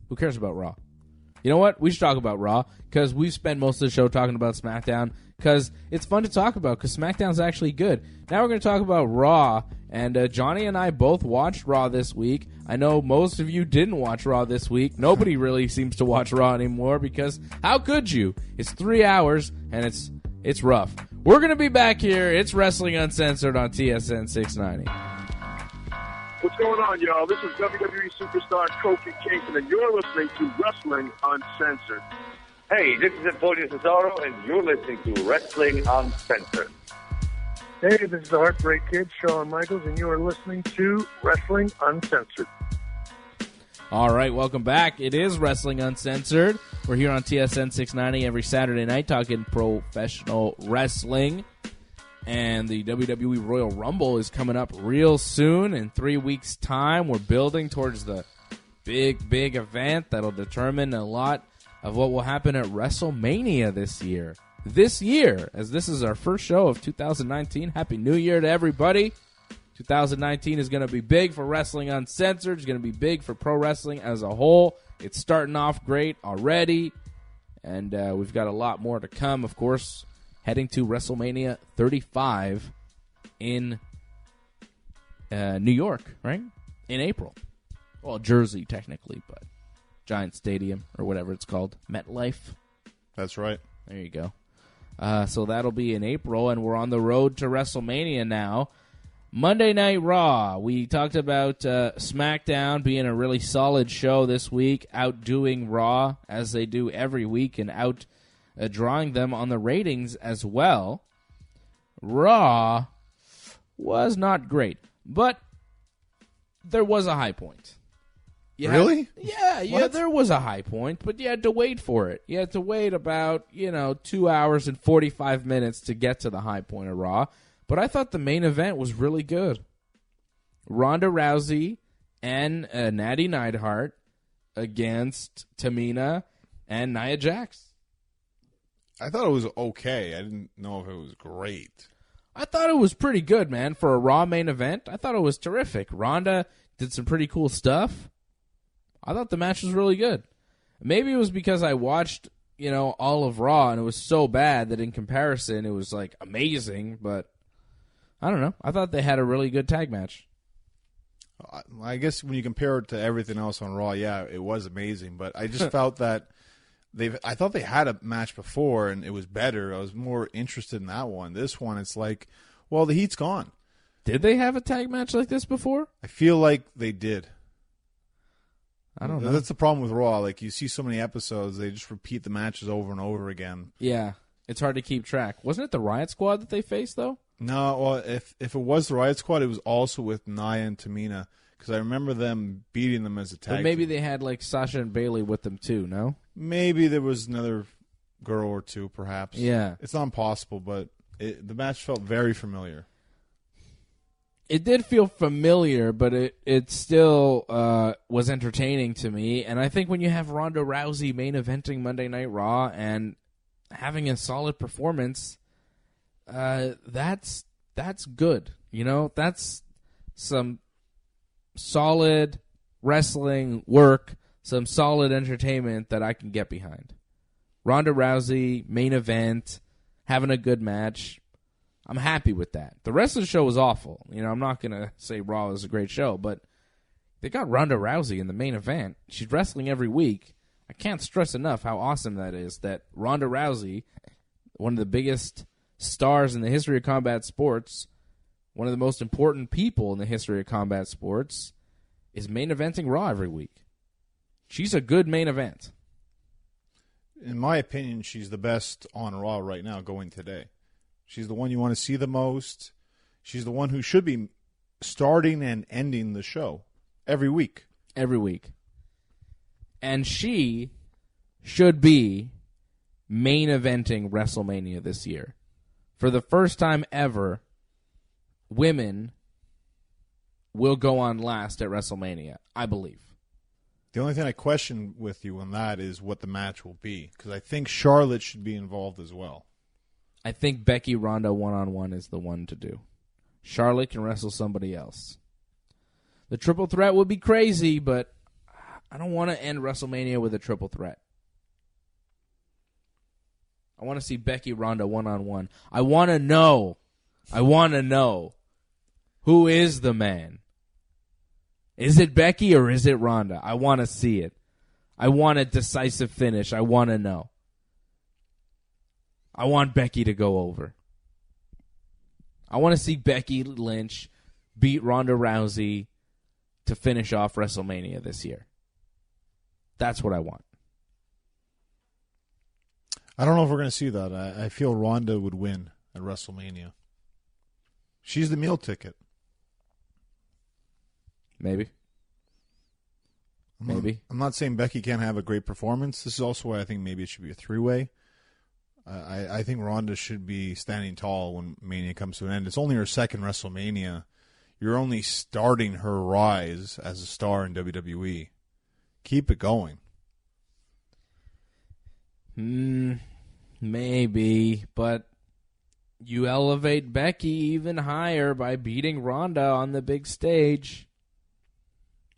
Who cares about Raw? You know what? We should talk about Raw, because we've spent most of the show talking about SmackDown, because it's fun to talk about, because SmackDown's actually good. Now we're going to talk about Raw, and Johnny and I both watched Raw this week. I know most of you didn't watch Raw this week. Nobody really seems to watch Raw anymore, because how could you? It's 3 hours, and it's rough. We're going to be back here. It's Wrestling Uncensored on TSN 690.
What's going on, y'all? This is WWE superstar Kofi Kingston, and you're listening to Wrestling Uncensored.
Hey, this is Antonio Cesaro, and you're listening to Wrestling Uncensored.
Hey, this is the Heartbreak Kid, Shawn Michaels, and you are listening to Wrestling Uncensored.
All right, welcome back. It is Wrestling Uncensored. We're here on TSN 690 every Saturday night talking professional wrestling. And the WWE Royal Rumble is coming up real soon. In 3 weeks' time, we're building towards the big event that'll determine a lot of what will happen at WrestleMania this year. This year, as this is our first show of 2019, Happy New Year to everybody. 2019 is going to be big for Wrestling Uncensored. It's going to be big for pro wrestling as a whole. It's starting off great already, and we've got a lot more to come, of course, heading to WrestleMania 35 in New York, right? In April. Well, Jersey, technically, but Giant Stadium, or whatever it's called. MetLife.
That's right.
There you go. So that'll be in April, and we're on the road to WrestleMania now. Monday Night Raw. We talked about SmackDown being a really solid show this week, outdoing Raw as they do every week and outdrawing them on the ratings as well. Raw was not great, but there was a high point.
Really?
Yeah, there was a high point, but you had to wait for it. You had to wait about, 2 hours and 45 minutes to get to the high point of Raw. But I thought the main event was really good. Ronda Rousey and Natty Neidhart against Tamina and Nia Jax.
I thought it was okay. I didn't know if it was great.
I thought it was pretty good, man, for a Raw main event. I thought it was terrific. Ronda did some pretty cool stuff. I thought the match was really good. Maybe it was because I watched, all of Raw, and it was so bad that in comparison it was, amazing, but I don't know. I thought they had a really good tag match.
I guess when you compare it to everything else on Raw, yeah, it was amazing, but I just felt that I thought they had a match before, and it was better. I was more interested in that one. This one, it's like, well, the heat's gone.
Did they have a tag match like this before?
I feel like they did.
I don't know.
That's the problem with Raw. Like, you see so many episodes, they just repeat the matches over and over again.
Yeah, it's hard to keep track. Wasn't it the Riot Squad that they faced, though?
No, well, if it was the Riot Squad, it was also with Nia and Tamina, because I remember them beating them as a tag
But maybe
team.
they had, Sasha and Bailey with them, too, no?
Maybe there was another girl or two, perhaps.
Yeah.
It's not impossible, but the match felt very familiar.
It did feel familiar, but it still was entertaining to me. And I think when you have Ronda Rousey main eventing Monday Night Raw and having a solid performance, that's good. That's some solid wrestling work, some solid entertainment that I can get behind. Ronda Rousey main event, having a good match. I'm happy with that. The rest of the show was awful. I'm not going to say Raw is a great show, but they got Ronda Rousey in the main event. She's wrestling every week. I can't stress enough how awesome that is, that Ronda Rousey, one of the biggest stars in the history of combat sports, one of the most important people in the history of combat sports, is main eventing Raw every week. She's a good main event.
In my opinion, she's the best on Raw right now going today. She's the one you want to see the most. She's the one who should be starting and ending the show every week.
Every week. And she should be main eventing WrestleMania this year. For the first time ever, women will go on last at WrestleMania, I believe.
The only thing I question with you on that is what the match will be, because I think Charlotte should be involved as well.
I think Becky Ronda one-on-one is the one to do. Charlotte can wrestle somebody else. The triple threat would be crazy, but I don't want to end WrestleMania with a triple threat. I want to see Becky Ronda one-on-one. I want to know who is the man. Is it Becky or is it Ronda? I want to see it. I want a decisive finish. I want to know. I want Becky to go over. I want to see Becky Lynch beat Ronda Rousey to finish off WrestleMania this year. That's what I want.
I don't know if we're going to see that. I feel Ronda would win at WrestleMania. She's the meal ticket.
Maybe.
I'm not saying Becky can't have a great performance. This is also why I think maybe it should be a three-way. I think Ronda should be standing tall when Mania comes to an end. It's only her second WrestleMania. You're only starting her rise as a star in WWE. Keep it going.
Maybe, but you elevate Becky even higher by beating Ronda on the big stage.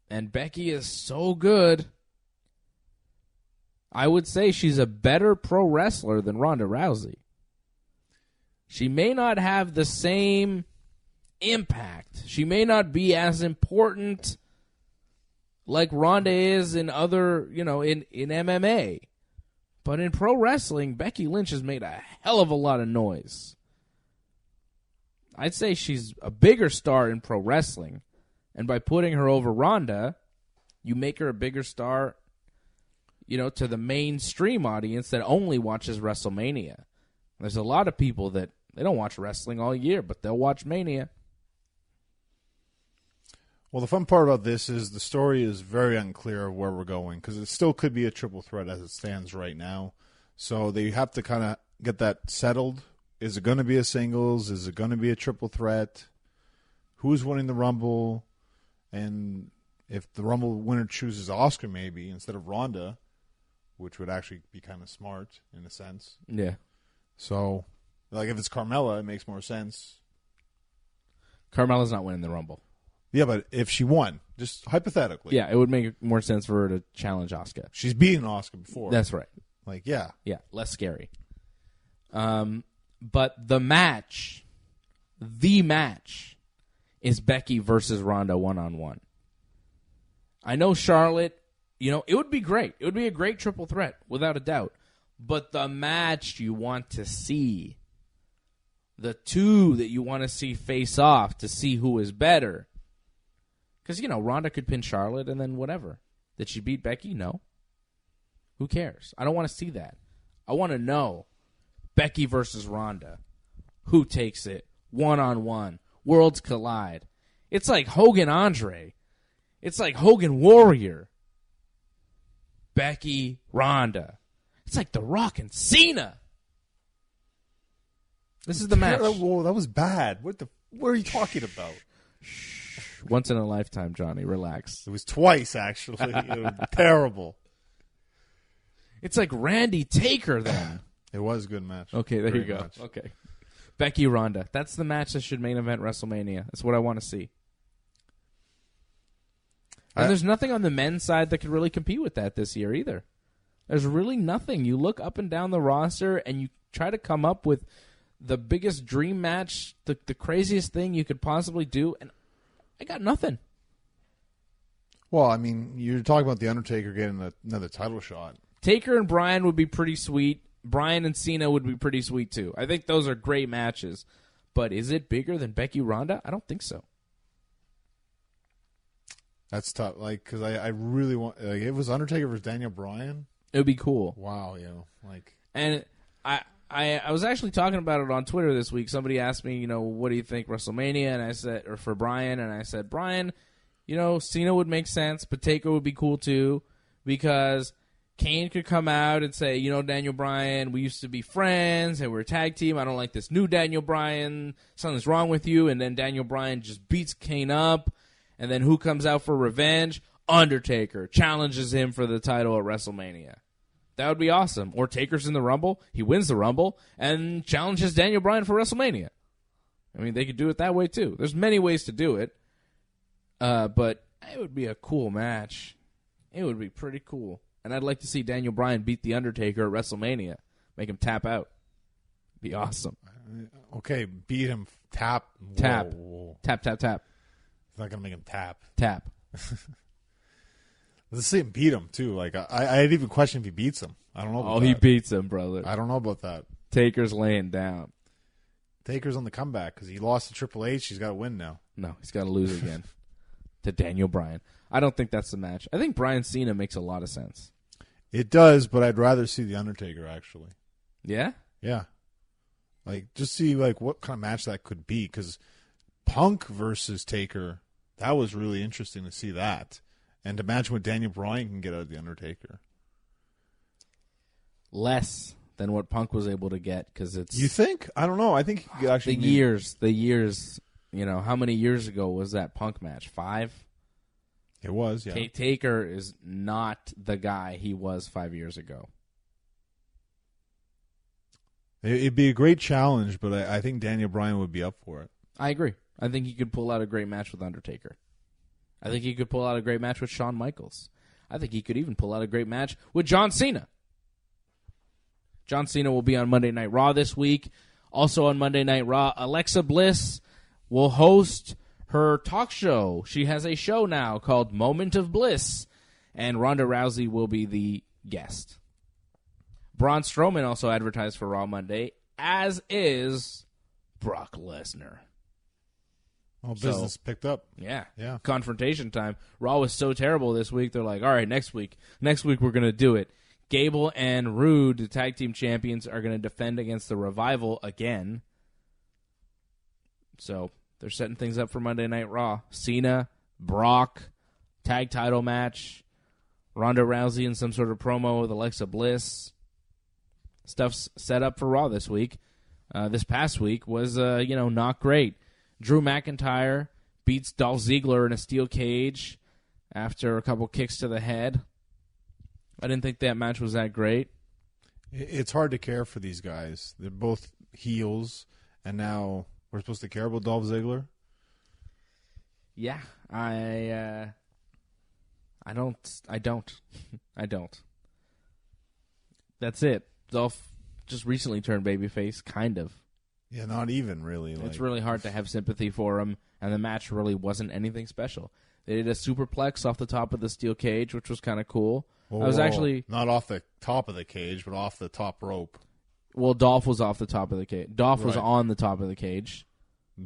And Becky is so good. I would say she's a better pro wrestler than Ronda Rousey. She may not have the same impact. She may not be as important like Ronda is in other, in MMA. But in pro wrestling, Becky Lynch has made a hell of a lot of noise. I'd say she's a bigger star in pro wrestling. And by putting her over Ronda, you make her a bigger star, to the mainstream audience that only watches WrestleMania. There's a lot of people that they don't watch wrestling all year, but they'll watch Mania.
Well, the fun part about this is the story is very unclear of where we're going, because it still could be a triple threat as it stands right now. So they have to kind of get that settled. Is it going to be a singles? Is it going to be a triple threat? Who's winning the Rumble? And if the Rumble winner chooses Oscar maybe instead of Ronda, which would actually be kind of smart in a sense.
Yeah.
So, if it's Carmella, it makes more sense.
Carmella's not winning the Rumble.
Yeah, but if she won, just hypothetically.
Yeah, it would make more sense for her to challenge Asuka.
She's beaten Asuka before.
That's right.
Like, yeah.
Yeah, less scary. But the match is Becky versus Ronda one-on-one. I know Charlotte, it would be great. It would be a great triple threat, without a doubt. But the match you want to see, the two that you want to see face off to see who is better. Because, Ronda could pin Charlotte and then whatever. Did she beat Becky? No. Who cares? I don't want to see that. I want to know Becky versus Ronda. Who takes it? One-on-one. Worlds collide. It's like Hogan Andre. It's like Hogan Warrior. Becky Ronda. It's like The Rock and Cena. This is the match.
Whoa, that was bad. What are you talking about?
Once in a lifetime, Johnny. Relax.
It was twice, actually. It was terrible.
It's like Randy Taker then.
It was a good match.
Okay, there
Great
you go.
match.
Okay. Becky Ronda. That's the match that should main event WrestleMania. That's what I want to see. And there's nothing on the men's side that could really compete with that this year either. There's really nothing. You look up and down the roster and you try to come up with the biggest dream match, the craziest thing you could possibly do, and I got nothing.
Well, I mean, you're talking about The Undertaker getting another title shot.
Taker and Bryan would be pretty sweet. Bryan and Cena would be pretty sweet, too. I think those are great matches. But is it bigger than Becky Ronda? I don't think so.
That's tough. Like, because I really want... Like, it was Undertaker versus Daniel Bryan.
It would be cool.
Wow,
And I was actually talking about it on Twitter this week. Somebody asked me, what do you think WrestleMania? And I said, or for Bryan, and I said, Bryan, Cena would make sense, but Taker would be cool too, because Kane could come out and say, Daniel Bryan, we used to be friends, and we're a tag team. I don't like this new Daniel Bryan. Something's wrong with you. And then Daniel Bryan just beats Kane up. And then who comes out for revenge? Undertaker challenges him for the title at WrestleMania. That would be awesome. Or Taker's in the Rumble. He wins the Rumble and challenges Daniel Bryan for WrestleMania. I mean, they could do it that way too. There's many ways to do it. But it would be a cool match. It would be pretty cool. And I'd like to see Daniel Bryan beat The Undertaker at WrestleMania. Make him tap out. Be awesome.
Okay, beat him. Tap.
Tap.
Whoa.
Tap, tap, tap.
It's not going to make him tap.
Tap.
Let's see him beat him, too. Like, I'd even question if he beats him. I don't know about that.
He beats him, brother.
I don't know about that.
Taker's laying down.
Taker's on the comeback because he lost to Triple H. He's got to win now.
No, he's got to lose again to Daniel Bryan. I don't think that's the match. I think Bryan Cena makes a lot of sense.
It does, but I'd rather see The Undertaker, actually.
Yeah?
Yeah. Like, just see, like, what kind of match that could be, because Punk versus Taker, that was really interesting to see that. And to imagine what Daniel Bryan can get out of The Undertaker.
Less than what Punk was able to get, because it's...
You think? I don't know. I think he could actually...
The years, how many years ago was that Punk match? 5?
It was, yeah.
Taker is not the guy he was 5 years ago.
It'd be a great challenge, but I think Daniel Bryan would be up for it.
I agree. I think he could pull out a great match with Undertaker. I think he could pull out a great match with Shawn Michaels. I think he could even pull out a great match with John Cena. John Cena will be on Monday Night Raw this week. Also on Monday Night Raw, Alexa Bliss will host her talk show. She has a show now called Moment of Bliss, and Ronda Rousey will be the guest. Braun Strowman also advertised for Raw Monday, as is Brock Lesnar.
Oh, business picked up.
Yeah.
Yeah.
Confrontation time. Raw was so terrible this week, they're like, all right, next week we're going to do it. Gable and Rude, the tag team champions, are going to defend against the Revival again. So they're setting things up for Monday Night Raw. Cena, Brock, tag title match, Ronda Rousey in some sort of promo with Alexa Bliss. Stuff's set up for Raw this week. This past week was, not great. Drew McIntyre beats Dolph Ziggler in a steel cage after a couple kicks to the head. I didn't think that match was that great.
It's hard to care for these guys. They're both heels, and now we're supposed to care about Dolph Ziggler?
Yeah, I don't. I don't. That's it. Dolph just recently turned babyface, kind of.
Yeah, not even really.
It's really hard to have sympathy for him, and the match really wasn't anything special. They did a superplex off the top of the steel cage, which was kind of cool.
Whoa,
I was actually
not off the top of the cage, but off the top rope.
Well, Dolph was off the top of the cage. Dolph was
Right.
on the top of the cage.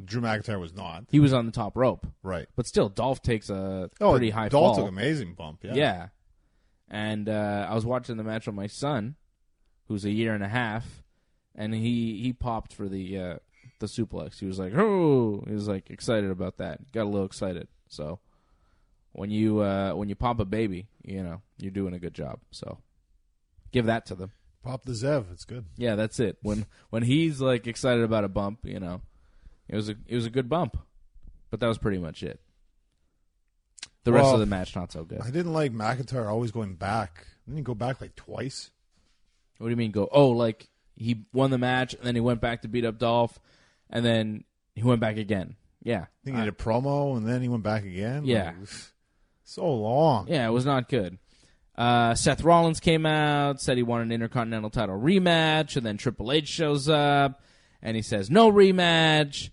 Drew McIntyre was not.
He was on the top rope.
Right.
But still, Dolph takes a pretty high
Dolph
fall.
took an amazing bump, yeah.
Yeah. And I was watching the match with my son, who's a year and a half, and he popped for the suplex. He was like, "Oh!" He was like excited about that. Got a little excited. So when you pop a baby, you're doing a good job. So give that to them.
Pop the Zev. It's good.
Yeah, that's it. When he's like excited about a bump, it was a good bump. But that was pretty much it. The rest of the match not so good.
I didn't like McIntyre always going back. Didn't he go back like twice?
What do you mean go? Oh, like he won the match and then he went back to beat up Dolph, and then he went back again. Yeah,
I think he did a promo and then he went back again.
Yeah,
like, so long.
Yeah, it was not good. Seth Rollins came out, said he wanted an Intercontinental title rematch, and then Triple H shows up, and he says, no rematch,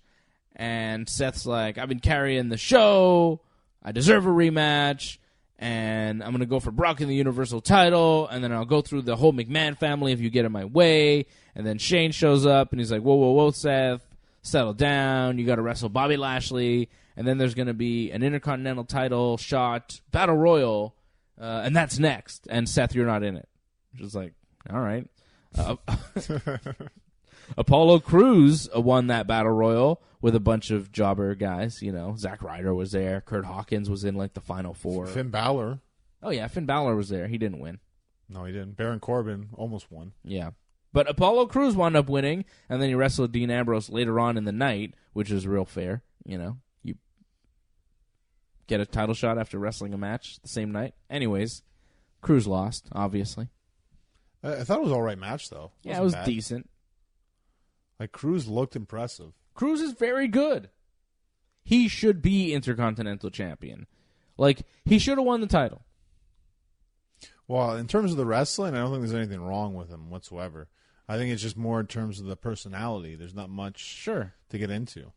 and Seth's like, I've been carrying the show, I deserve a rematch, and I'm going to go for Brock in the Universal title, and then I'll go through the whole McMahon family if you get in my way, and then Shane shows up, and he's like, whoa, Seth, settle down, you got to wrestle Bobby Lashley, and then there's going to be an Intercontinental title shot, Battle Royal, and that's next. And Seth, you're not in it. Which is like, all right. Apollo Crews won that Battle Royal with a bunch of jobber guys. Zack Ryder was there. Kurt Hawkins was in like the final four.
Finn Balor.
Oh, yeah. Finn Balor was there. He didn't win.
No, he didn't. Baron Corbin almost won.
Yeah. But Apollo Crews wound up winning, and then he wrestled Dean Ambrose later on in the night, which is real fair. You get a title shot after wrestling a match the same night. Anyways, Crews lost, obviously.
I thought it was an all right match, though.
Yeah, it was
bad.
decent.
Like, Crews looked impressive.
Crews is very good. He should be Intercontinental Champion. Like, he should have won the title.
Well, in terms of the wrestling, I don't think there's anything wrong with him whatsoever. I think it's just more in terms of the personality. There's not much to get into.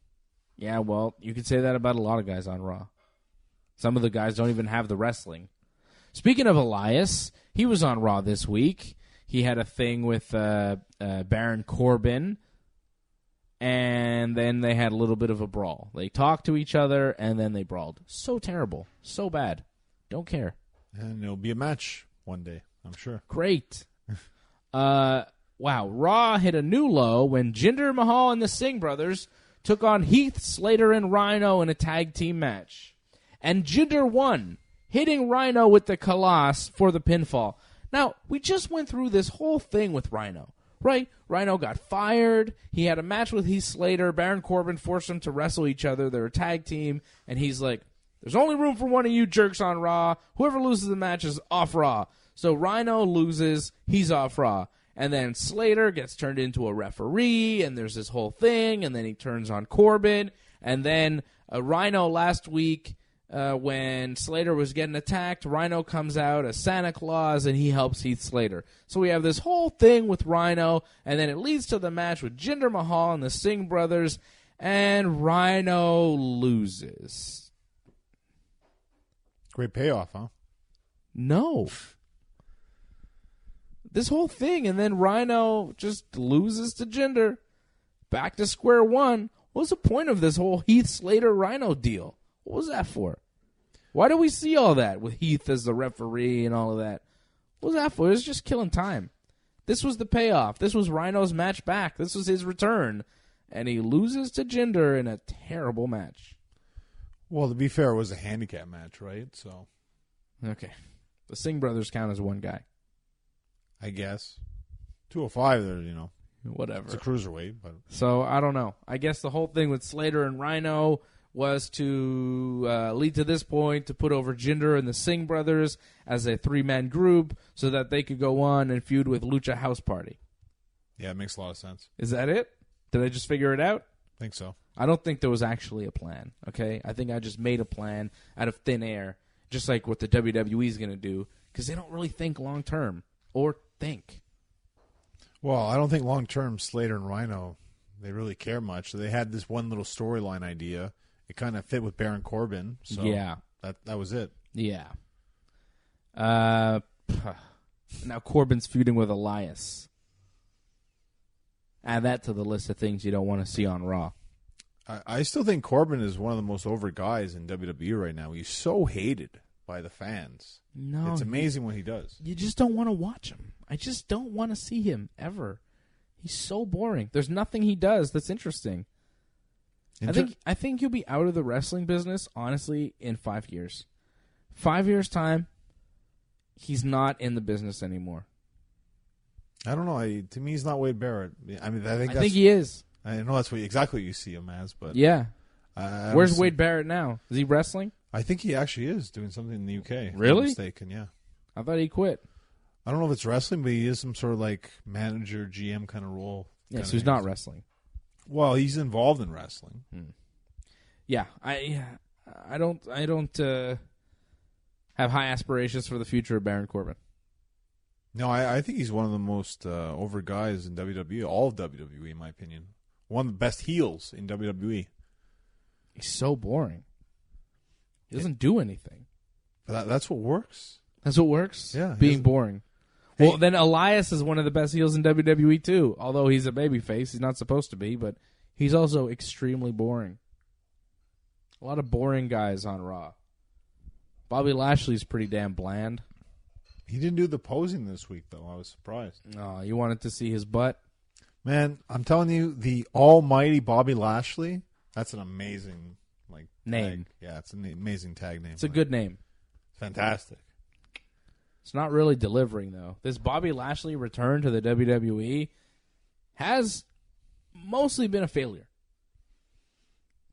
Yeah, well, you could say that about a lot of guys on Raw. Some of the guys don't even have the wrestling. Speaking of Elias, he was on Raw this week. He had a thing with Baron Corbin, and then they had a little bit of a brawl. They talked to each other, and then they brawled. So terrible. So bad. Don't care.
And it'll be a match one day, I'm sure.
Great. Wow, Raw hit a new low when Jinder Mahal and the Singh brothers took on Heath Slater and Rhino in a tag team match. And Jinder won, hitting Rhino with the Kalash for the pinfall. Now, we just went through this whole thing with Rhino, right? Rhino got fired. He had a match with Heath Slater. Baron Corbin forced them to wrestle each other. They're a tag team. And he's like, there's only room for one of you jerks on Raw. Whoever loses the match is off Raw. So Rhino loses. He's off Raw. And then Slater gets turned into a referee, and there's this whole thing, and then he turns on Corbin. And then Rhino last week, when Slater was getting attacked, Rhino comes out as Santa Claus, and he helps Heath Slater. So we have this whole thing with Rhino, and then it leads to the match with Jinder Mahal and the Singh brothers, and Rhino loses.
Great payoff, huh?
No. This whole thing, and then Rhino just loses to Jinder. Back to square one. What was the point of this whole Heath Slater Rhino deal? What was that for? Why do we see all that with Heath as the referee and all of that? What was that for? It was just killing time. This was the payoff. This was Rhino's match back. This was his return. And he loses to Jinder in a terrible match.
Well, to be fair, it was a handicap match, right? So,
okay. The Singh brothers count as one guy.
I guess. 205, there,
Whatever.
It's a cruiserweight, but
so I don't know. I guess the whole thing with Slater and Rhino was to lead to this point, to put over Jinder and the Singh brothers as a three-man group so that they could go on and feud with Lucha House Party.
Yeah, it makes a lot of sense.
Is that it? Did I just figure it out?
think so.
I don't think there was actually a plan, okay? I think I just made a plan out of thin air, just like what the WWE is going to do, because they don't really think long-term or think.
Well, I don't think long-term Slater and Rhino, they really care much. They had this one little storyline idea. It kind of fit with Baron Corbin, so
yeah.
that was it.
Yeah. Now Corbin's feuding with Elias. Add that to the list of things you don't want to see on Raw.
I still think Corbin is one of the most over guys in WWE right now. He's so hated by the fans.
No,
it's amazing what he does.
You just don't want to watch him. I just don't want to see him ever. He's so boring. There's nothing he does that's interesting. I think he'll be out of the wrestling business, honestly, in 5 years. 5 years' time, he's not in the business anymore.
I don't know. To me, he's not Wade Barrett. I mean, I think
he is.
I know that's exactly what you see him as, but
yeah. Where's Wade Barrett now? Is he wrestling?
I think he actually is doing something in the UK.
Really?
If I'm not mistaken, yeah.
I thought he quit.
I don't know if it's wrestling, but he is some sort of like manager, GM kind of role.
Yeah, so he's not wrestling.
Well, he's involved in wrestling.
Yeah, I don't have high aspirations for the future of Baron Corbin.
No, I think he's one of the most over guys in WWE, all of WWE, in my opinion. One of the best heels in WWE.
He's so boring. He doesn't do anything.
But that's what works.
That's what works?
Yeah.
Being boring. Hey. Well, then Elias is one of the best heels in WWE, too. Although he's a babyface. He's not supposed to be, but he's also extremely boring. A lot of boring guys on Raw. Bobby Lashley's pretty damn bland.
He didn't do the posing this week, though. I was surprised.
Oh, you wanted to see his butt?
Man, I'm telling you, the almighty Bobby Lashley, that's an amazing
name.
Tag. Yeah, it's an amazing tag name.
It's a good name.
Fantastic.
It's not really delivering, though. This Bobby Lashley return to the WWE has mostly been a failure.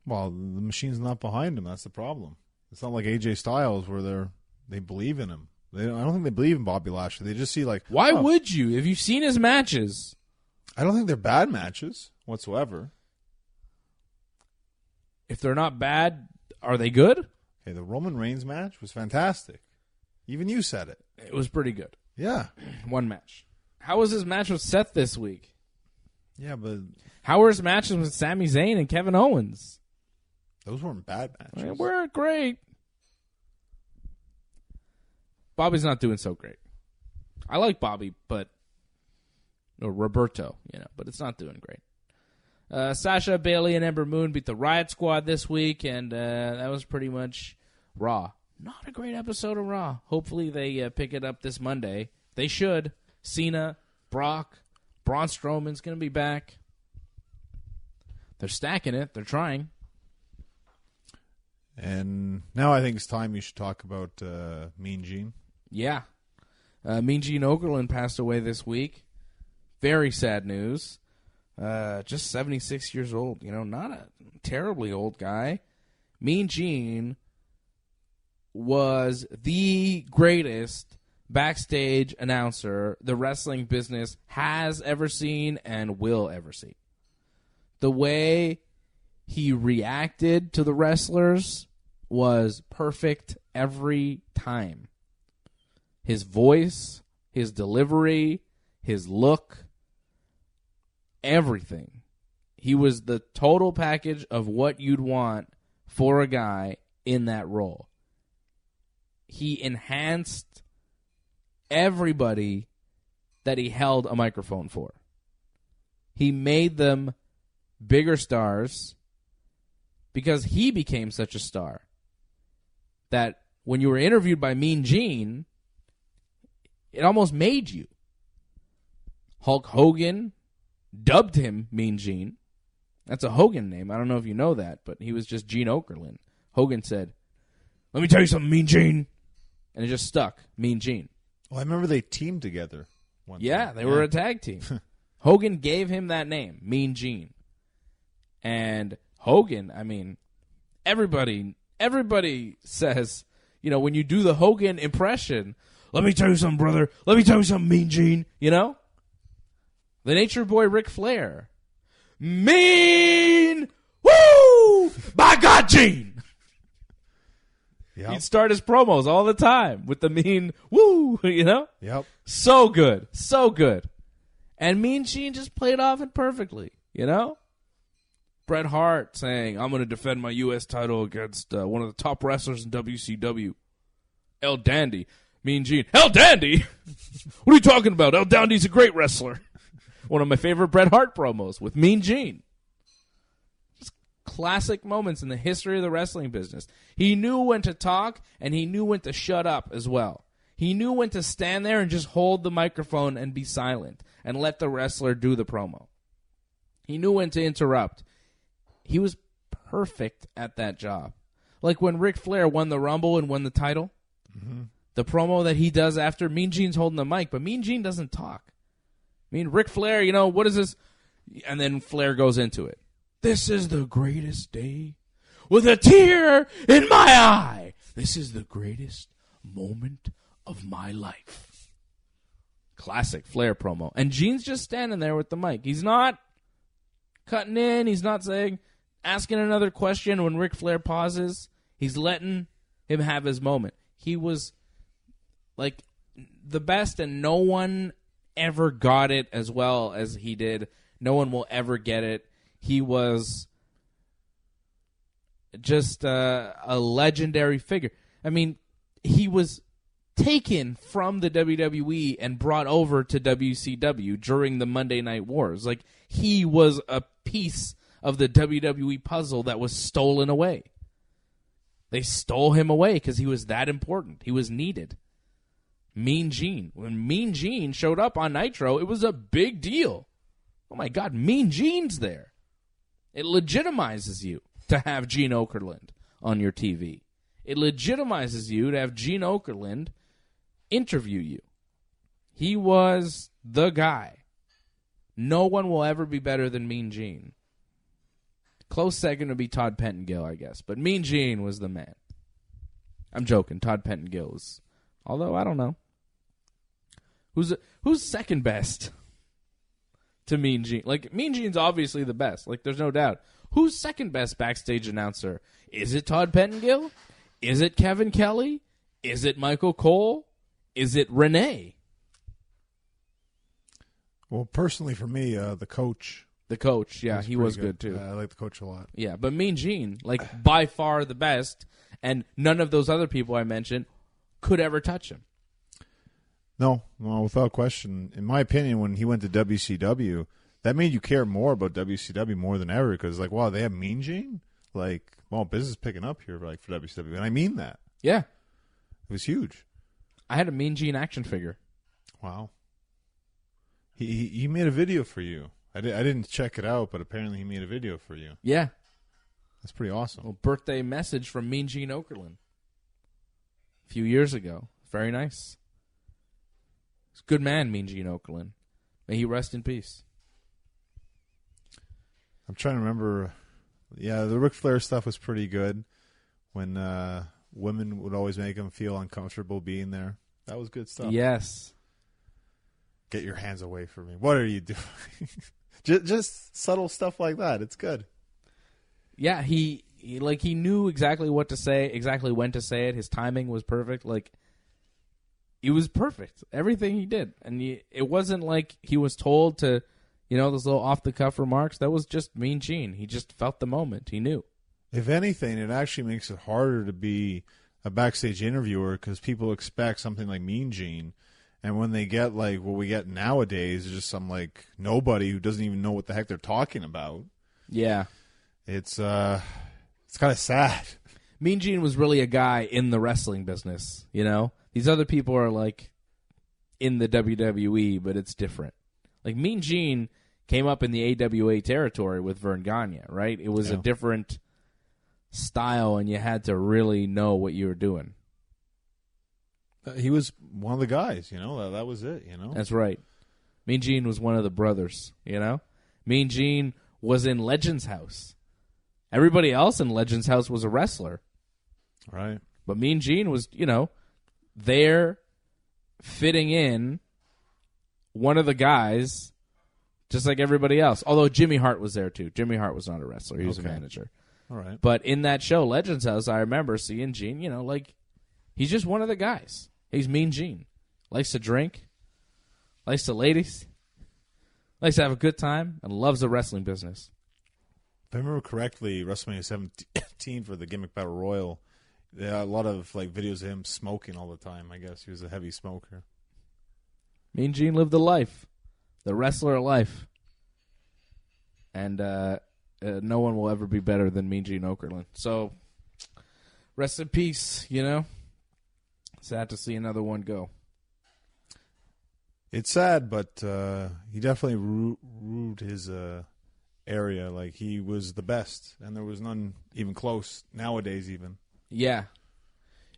Well, the machine's not behind him. That's the problem. It's not like AJ Styles where they believe in him. I don't think they believe in Bobby Lashley. They just see
why would you? Have you seen his matches?
I don't think they're bad matches whatsoever.
If they're not bad, are they good?
Okay, the Roman Reigns match was fantastic. Even you said it.
It was pretty good.
Yeah.
One match. How was his match with Seth this week?
Yeah, but
how were his matches with Sami Zayn and Kevin Owens?
Those weren't bad matches.
They weren't great. Bobby's not doing so great. I like Bobby, or Roberto, but it's not doing great. Sasha, Bayley, and Ember Moon beat the Riot Squad this week, and that was pretty much Raw. Not a great episode of Raw. Hopefully they pick it up this Monday. They should. Cena, Brock, Braun Strowman's going to be back. They're stacking it. They're trying.
And now I think it's time you should talk about Mean Gene.
Yeah. Mean Gene Okerlund passed away this week. Very sad news. Just 76 years old. Not a terribly old guy. Mean Gene was the greatest backstage announcer the wrestling business has ever seen and will ever see. The way he reacted to the wrestlers was perfect every time. His voice, his delivery, his look, everything. He was the total package of what you'd want for a guy in that role. He enhanced everybody that he held a microphone for. He made them bigger stars because he became such a star that when you were interviewed by Mean Gene, it almost made you. Hulk Hogan dubbed him Mean Gene. That's a Hogan name. I don't know if you know that, but he was just Gene Okerlund. Hogan said, "Let me tell you something, Mean Gene." And it just stuck, Mean Gene.
Well, I remember they teamed together one time.
They were a tag team. Hogan gave him that name, Mean Gene. And Hogan, everybody says, when you do the Hogan impression, "Let me tell you something, brother. Let me tell you something, Mean Gene." The Nature Boy Ric Flair. Mean Gene!
Yep.
He'd start his promos all the time with the mean woo, you know?
Yep.
So good. So good. And Mean Gene just played off it perfectly, you know? Bret Hart saying, I'm going to defend my U.S. title against one of the top wrestlers in WCW, El Dandy. Mean Gene, El Dandy? What are you talking about? El Dandy's a great wrestler. One of my favorite Bret Hart promos with Mean Gene. Just classic moments in the history of the wrestling business. He knew when to talk, and he knew when to shut up as well. He knew when to stand there and just hold the microphone and be silent and let the wrestler do the promo. He knew when to interrupt. He was perfect at that job. Like when Ric Flair won the Rumble and won the title, the promo that he does after, Mean Gene's holding the mic, but Mean Gene doesn't talk. I mean, Ric Flair, you know, what is this? And then Flair goes into it. This is the greatest day with a tear in my eye. This is the greatest moment of my life. Classic Flair promo. And Gene's just standing there with the mic. He's not cutting in. He's not asking another question when Ric Flair pauses. He's letting him have his moment. He was like the best, and no one ever got it as well as he did. No one will ever get it. He was just a legendary figure. I mean, he was taken from the WWE and brought over to WCW during the Monday Night Wars. Like, he was a piece of the WWE puzzle that was stolen away. They stole him away because he was that important. He was needed. Mean Gene. When Mean Gene showed up on Nitro, it was a big deal. Oh, my God, Mean Gene's there. It legitimizes you to have Gene Okerlund on your TV. It legitimizes you to have Gene Okerlund interview you. He was the guy. No one will ever be better than Mean Gene. Close second would be Todd Pettengill, I guess. But Mean Gene was the man. I'm joking. Todd Pettengill was... Although, I don't know. Who's second best to Mean Gene? Like, Mean Gene's obviously the best. Like, there's no doubt. Who's second best backstage announcer? Is it Todd Pettengill? Is it Kevin Kelly? Is it Michael Cole? Is it Renee?
Well, personally for me, the coach.
The coach, yeah, he was good too.
I like the coach a lot.
Yeah, but Mean Gene, like, by far the best, and none of those other people I mentioned could ever touch him.
No, without question. In my opinion, when he went to WCW, that made you care more about WCW more than ever because, like, wow, they have Mean Gene? Like, well, business is picking up here, like, for WCW. And I mean that.
Yeah.
It was huge.
I had a Mean Gene action figure.
Wow. He made a video for you. I didn't check it out, but apparently he made a video for you.
Yeah.
That's pretty awesome.
A birthday message from Mean Gene Okerlund a few years ago. Very nice. He's a good man, Mean Gene Okerlund. May he rest in peace.
I'm trying to remember. Yeah, the Ric Flair stuff was pretty good when women would always make him feel uncomfortable being there. That was good stuff.
Yes.
Get your hands away from me. What are you doing? just subtle stuff like that. It's good.
Yeah, he knew exactly what to say, exactly when to say it. His timing was perfect. Like, it was perfect. Everything he did. And it wasn't like he was told to, you know, those little off-the-cuff remarks. That was just Mean Gene. He just felt the moment. He knew. If
anything, it actually makes it harder to be a backstage interviewer because people expect something like Mean Gene. And when they get, like, what we get nowadays, just some, like, nobody who doesn't even know what the heck they're talking about.
Yeah.
It's kind of sad.
Mean Gene was really a guy in the wrestling business, you know? These other people are, like, in the WWE, but it's different. Like, Mean Gene came up in the AWA territory with Vern Gagne, right? It was a different style, and you had to really know what you were doing.
He was one of the guys, you know? That was it, you know?
That's right. Mean Gene was one of the brothers, you know? Mean Gene was in Legends House. Everybody else in Legends House was a wrestler.
Right.
But Mean Gene was, you know, there fitting in one of the guys just like everybody else. Although Jimmy Hart was there too. Jimmy Hart was not a wrestler. He was a manager.
All right.
But in that show, Legends House, I remember seeing Gene, he's just one of the guys. He's Mean Gene. Likes to drink, likes to ladies, likes to have a good time, and loves the wrestling business.
If I remember correctly, WrestleMania 17 for the Gimmick Battle Royal, there are a lot of videos of him smoking all the time. I guess he was a heavy smoker.
Mean Gene lived the life, the wrestler life. And no one will ever be better than Mean Gene Okerlund. So, rest in peace, Sad to see another one go.
It's sad, but he definitely ruled his area. Like, he was the best, and there was none even close nowadays even.
Yeah.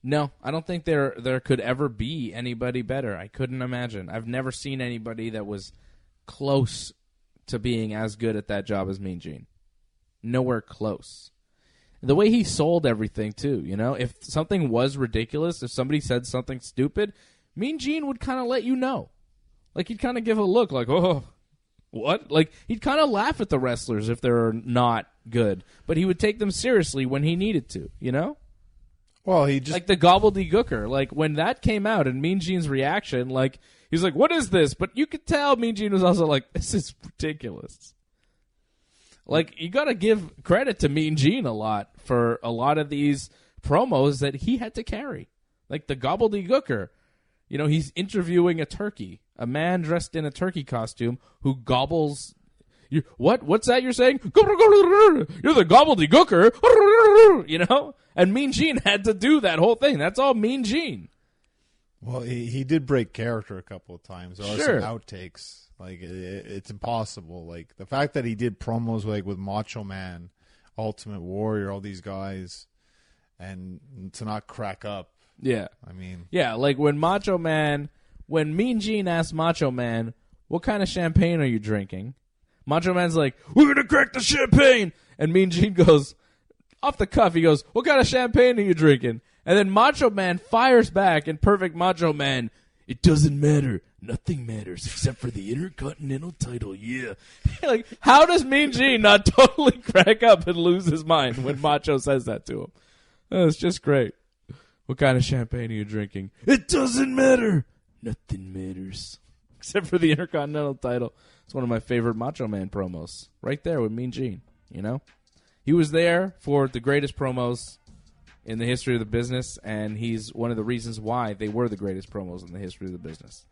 No, I don't think there could ever be anybody better. I couldn't imagine. I've never seen anybody that was close to being as good at that job as Mean Gene. Nowhere close. The way he sold everything, too, If something was ridiculous, if somebody said something stupid, Mean Gene would kind of let you know. Like, he'd kind of give a look like, oh, what? Like, he'd kind of laugh at the wrestlers if they're not good. But he would take them seriously when he needed to,
Well, he just...
Like the gobbledygooker. Like, when that came out and Mean Gene's reaction, he's like, what is this? But you could tell Mean Gene was also like, this is ridiculous. Like, you got to give credit to Mean Gene a lot for a lot of these promos that he had to carry. Like the gobbledygooker. He's interviewing a turkey, a man dressed in a turkey costume who gobbles. What? What's that you're saying? You're the gobbledygooker. And Mean Gene had to do that whole thing. That's all Mean Gene.
Well, he did break character a couple of times. There are some outtakes. Like, it's impossible. Like, the fact that he did promos with Macho Man, Ultimate Warrior, all these guys, and to not crack up.
Yeah.
I mean.
Yeah, like when Mean Gene asked Macho Man, what kind of champagne are you drinking? Macho Man's like, we're going to crack the champagne. And Mean Gene goes, off the cuff, he goes, what kind of champagne are you drinking? And then Macho Man fires back in perfect Macho Man, it doesn't matter. Nothing matters except for the Intercontinental title, yeah. Like, how does Mean Gene not totally crack up and lose his mind when Macho says that to him? Oh, it's just great. What kind of champagne are you drinking? It doesn't matter. Nothing matters except for the Intercontinental title. It's one of my favorite Macho Man promos. Right there with Mean Gene, He was there for the greatest promos in the history of the business, and he's one of the reasons why they were the greatest promos in the history of the business.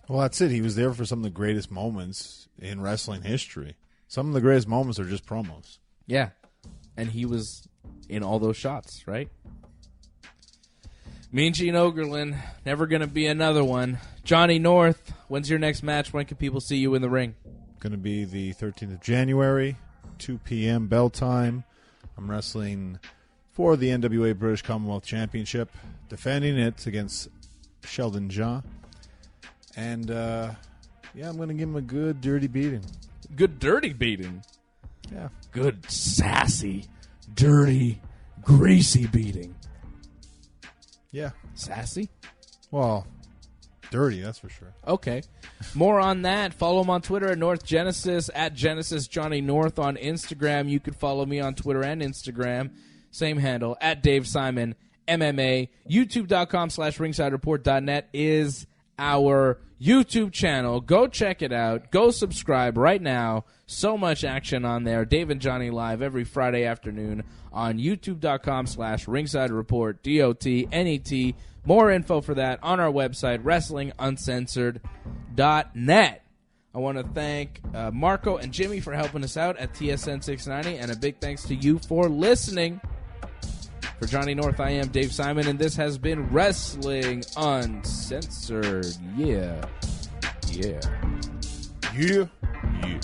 Well, that's it. He was there for some of the greatest moments in wrestling history. Some of the greatest moments are just promos.
Yeah, and he was in all those shots, right? Mean Gene Okerlund, never going to be another one. Johnny North, when's your next match? When can people see you in the ring?
Going to be the 13th of January, 2 p.m. bell time. I'm wrestling for the NWA British Commonwealth Championship, defending it against Sheldon Jean. And, I'm going to give him a good dirty beating.
Good dirty beating?
Yeah.
Good sassy, dirty, greasy beating.
Yeah.
Sassy?
Well, dirty, that's for sure.
Okay. More on that. Follow him on Twitter at North Genesis, at Genesis Johnny North on Instagram. You can follow me on Twitter and Instagram. Same handle, at Dave Simon MMA. YouTube.com/ringsidereport.net is our YouTube channel. Go check it out. Go subscribe right now. So much action on there. Dave and Johnny live every Friday afternoon on youtube.com/ringsidereport, DOTNET. More info for that on our website, wrestlinguncensored.net. I want to thank Marco and Jimmy for helping us out at TSN 690, and a big thanks to you for listening. For Johnny North, I am Dave Simon, and this has been Wrestling Uncensored. Yeah. Yeah.
Yeah. Yeah.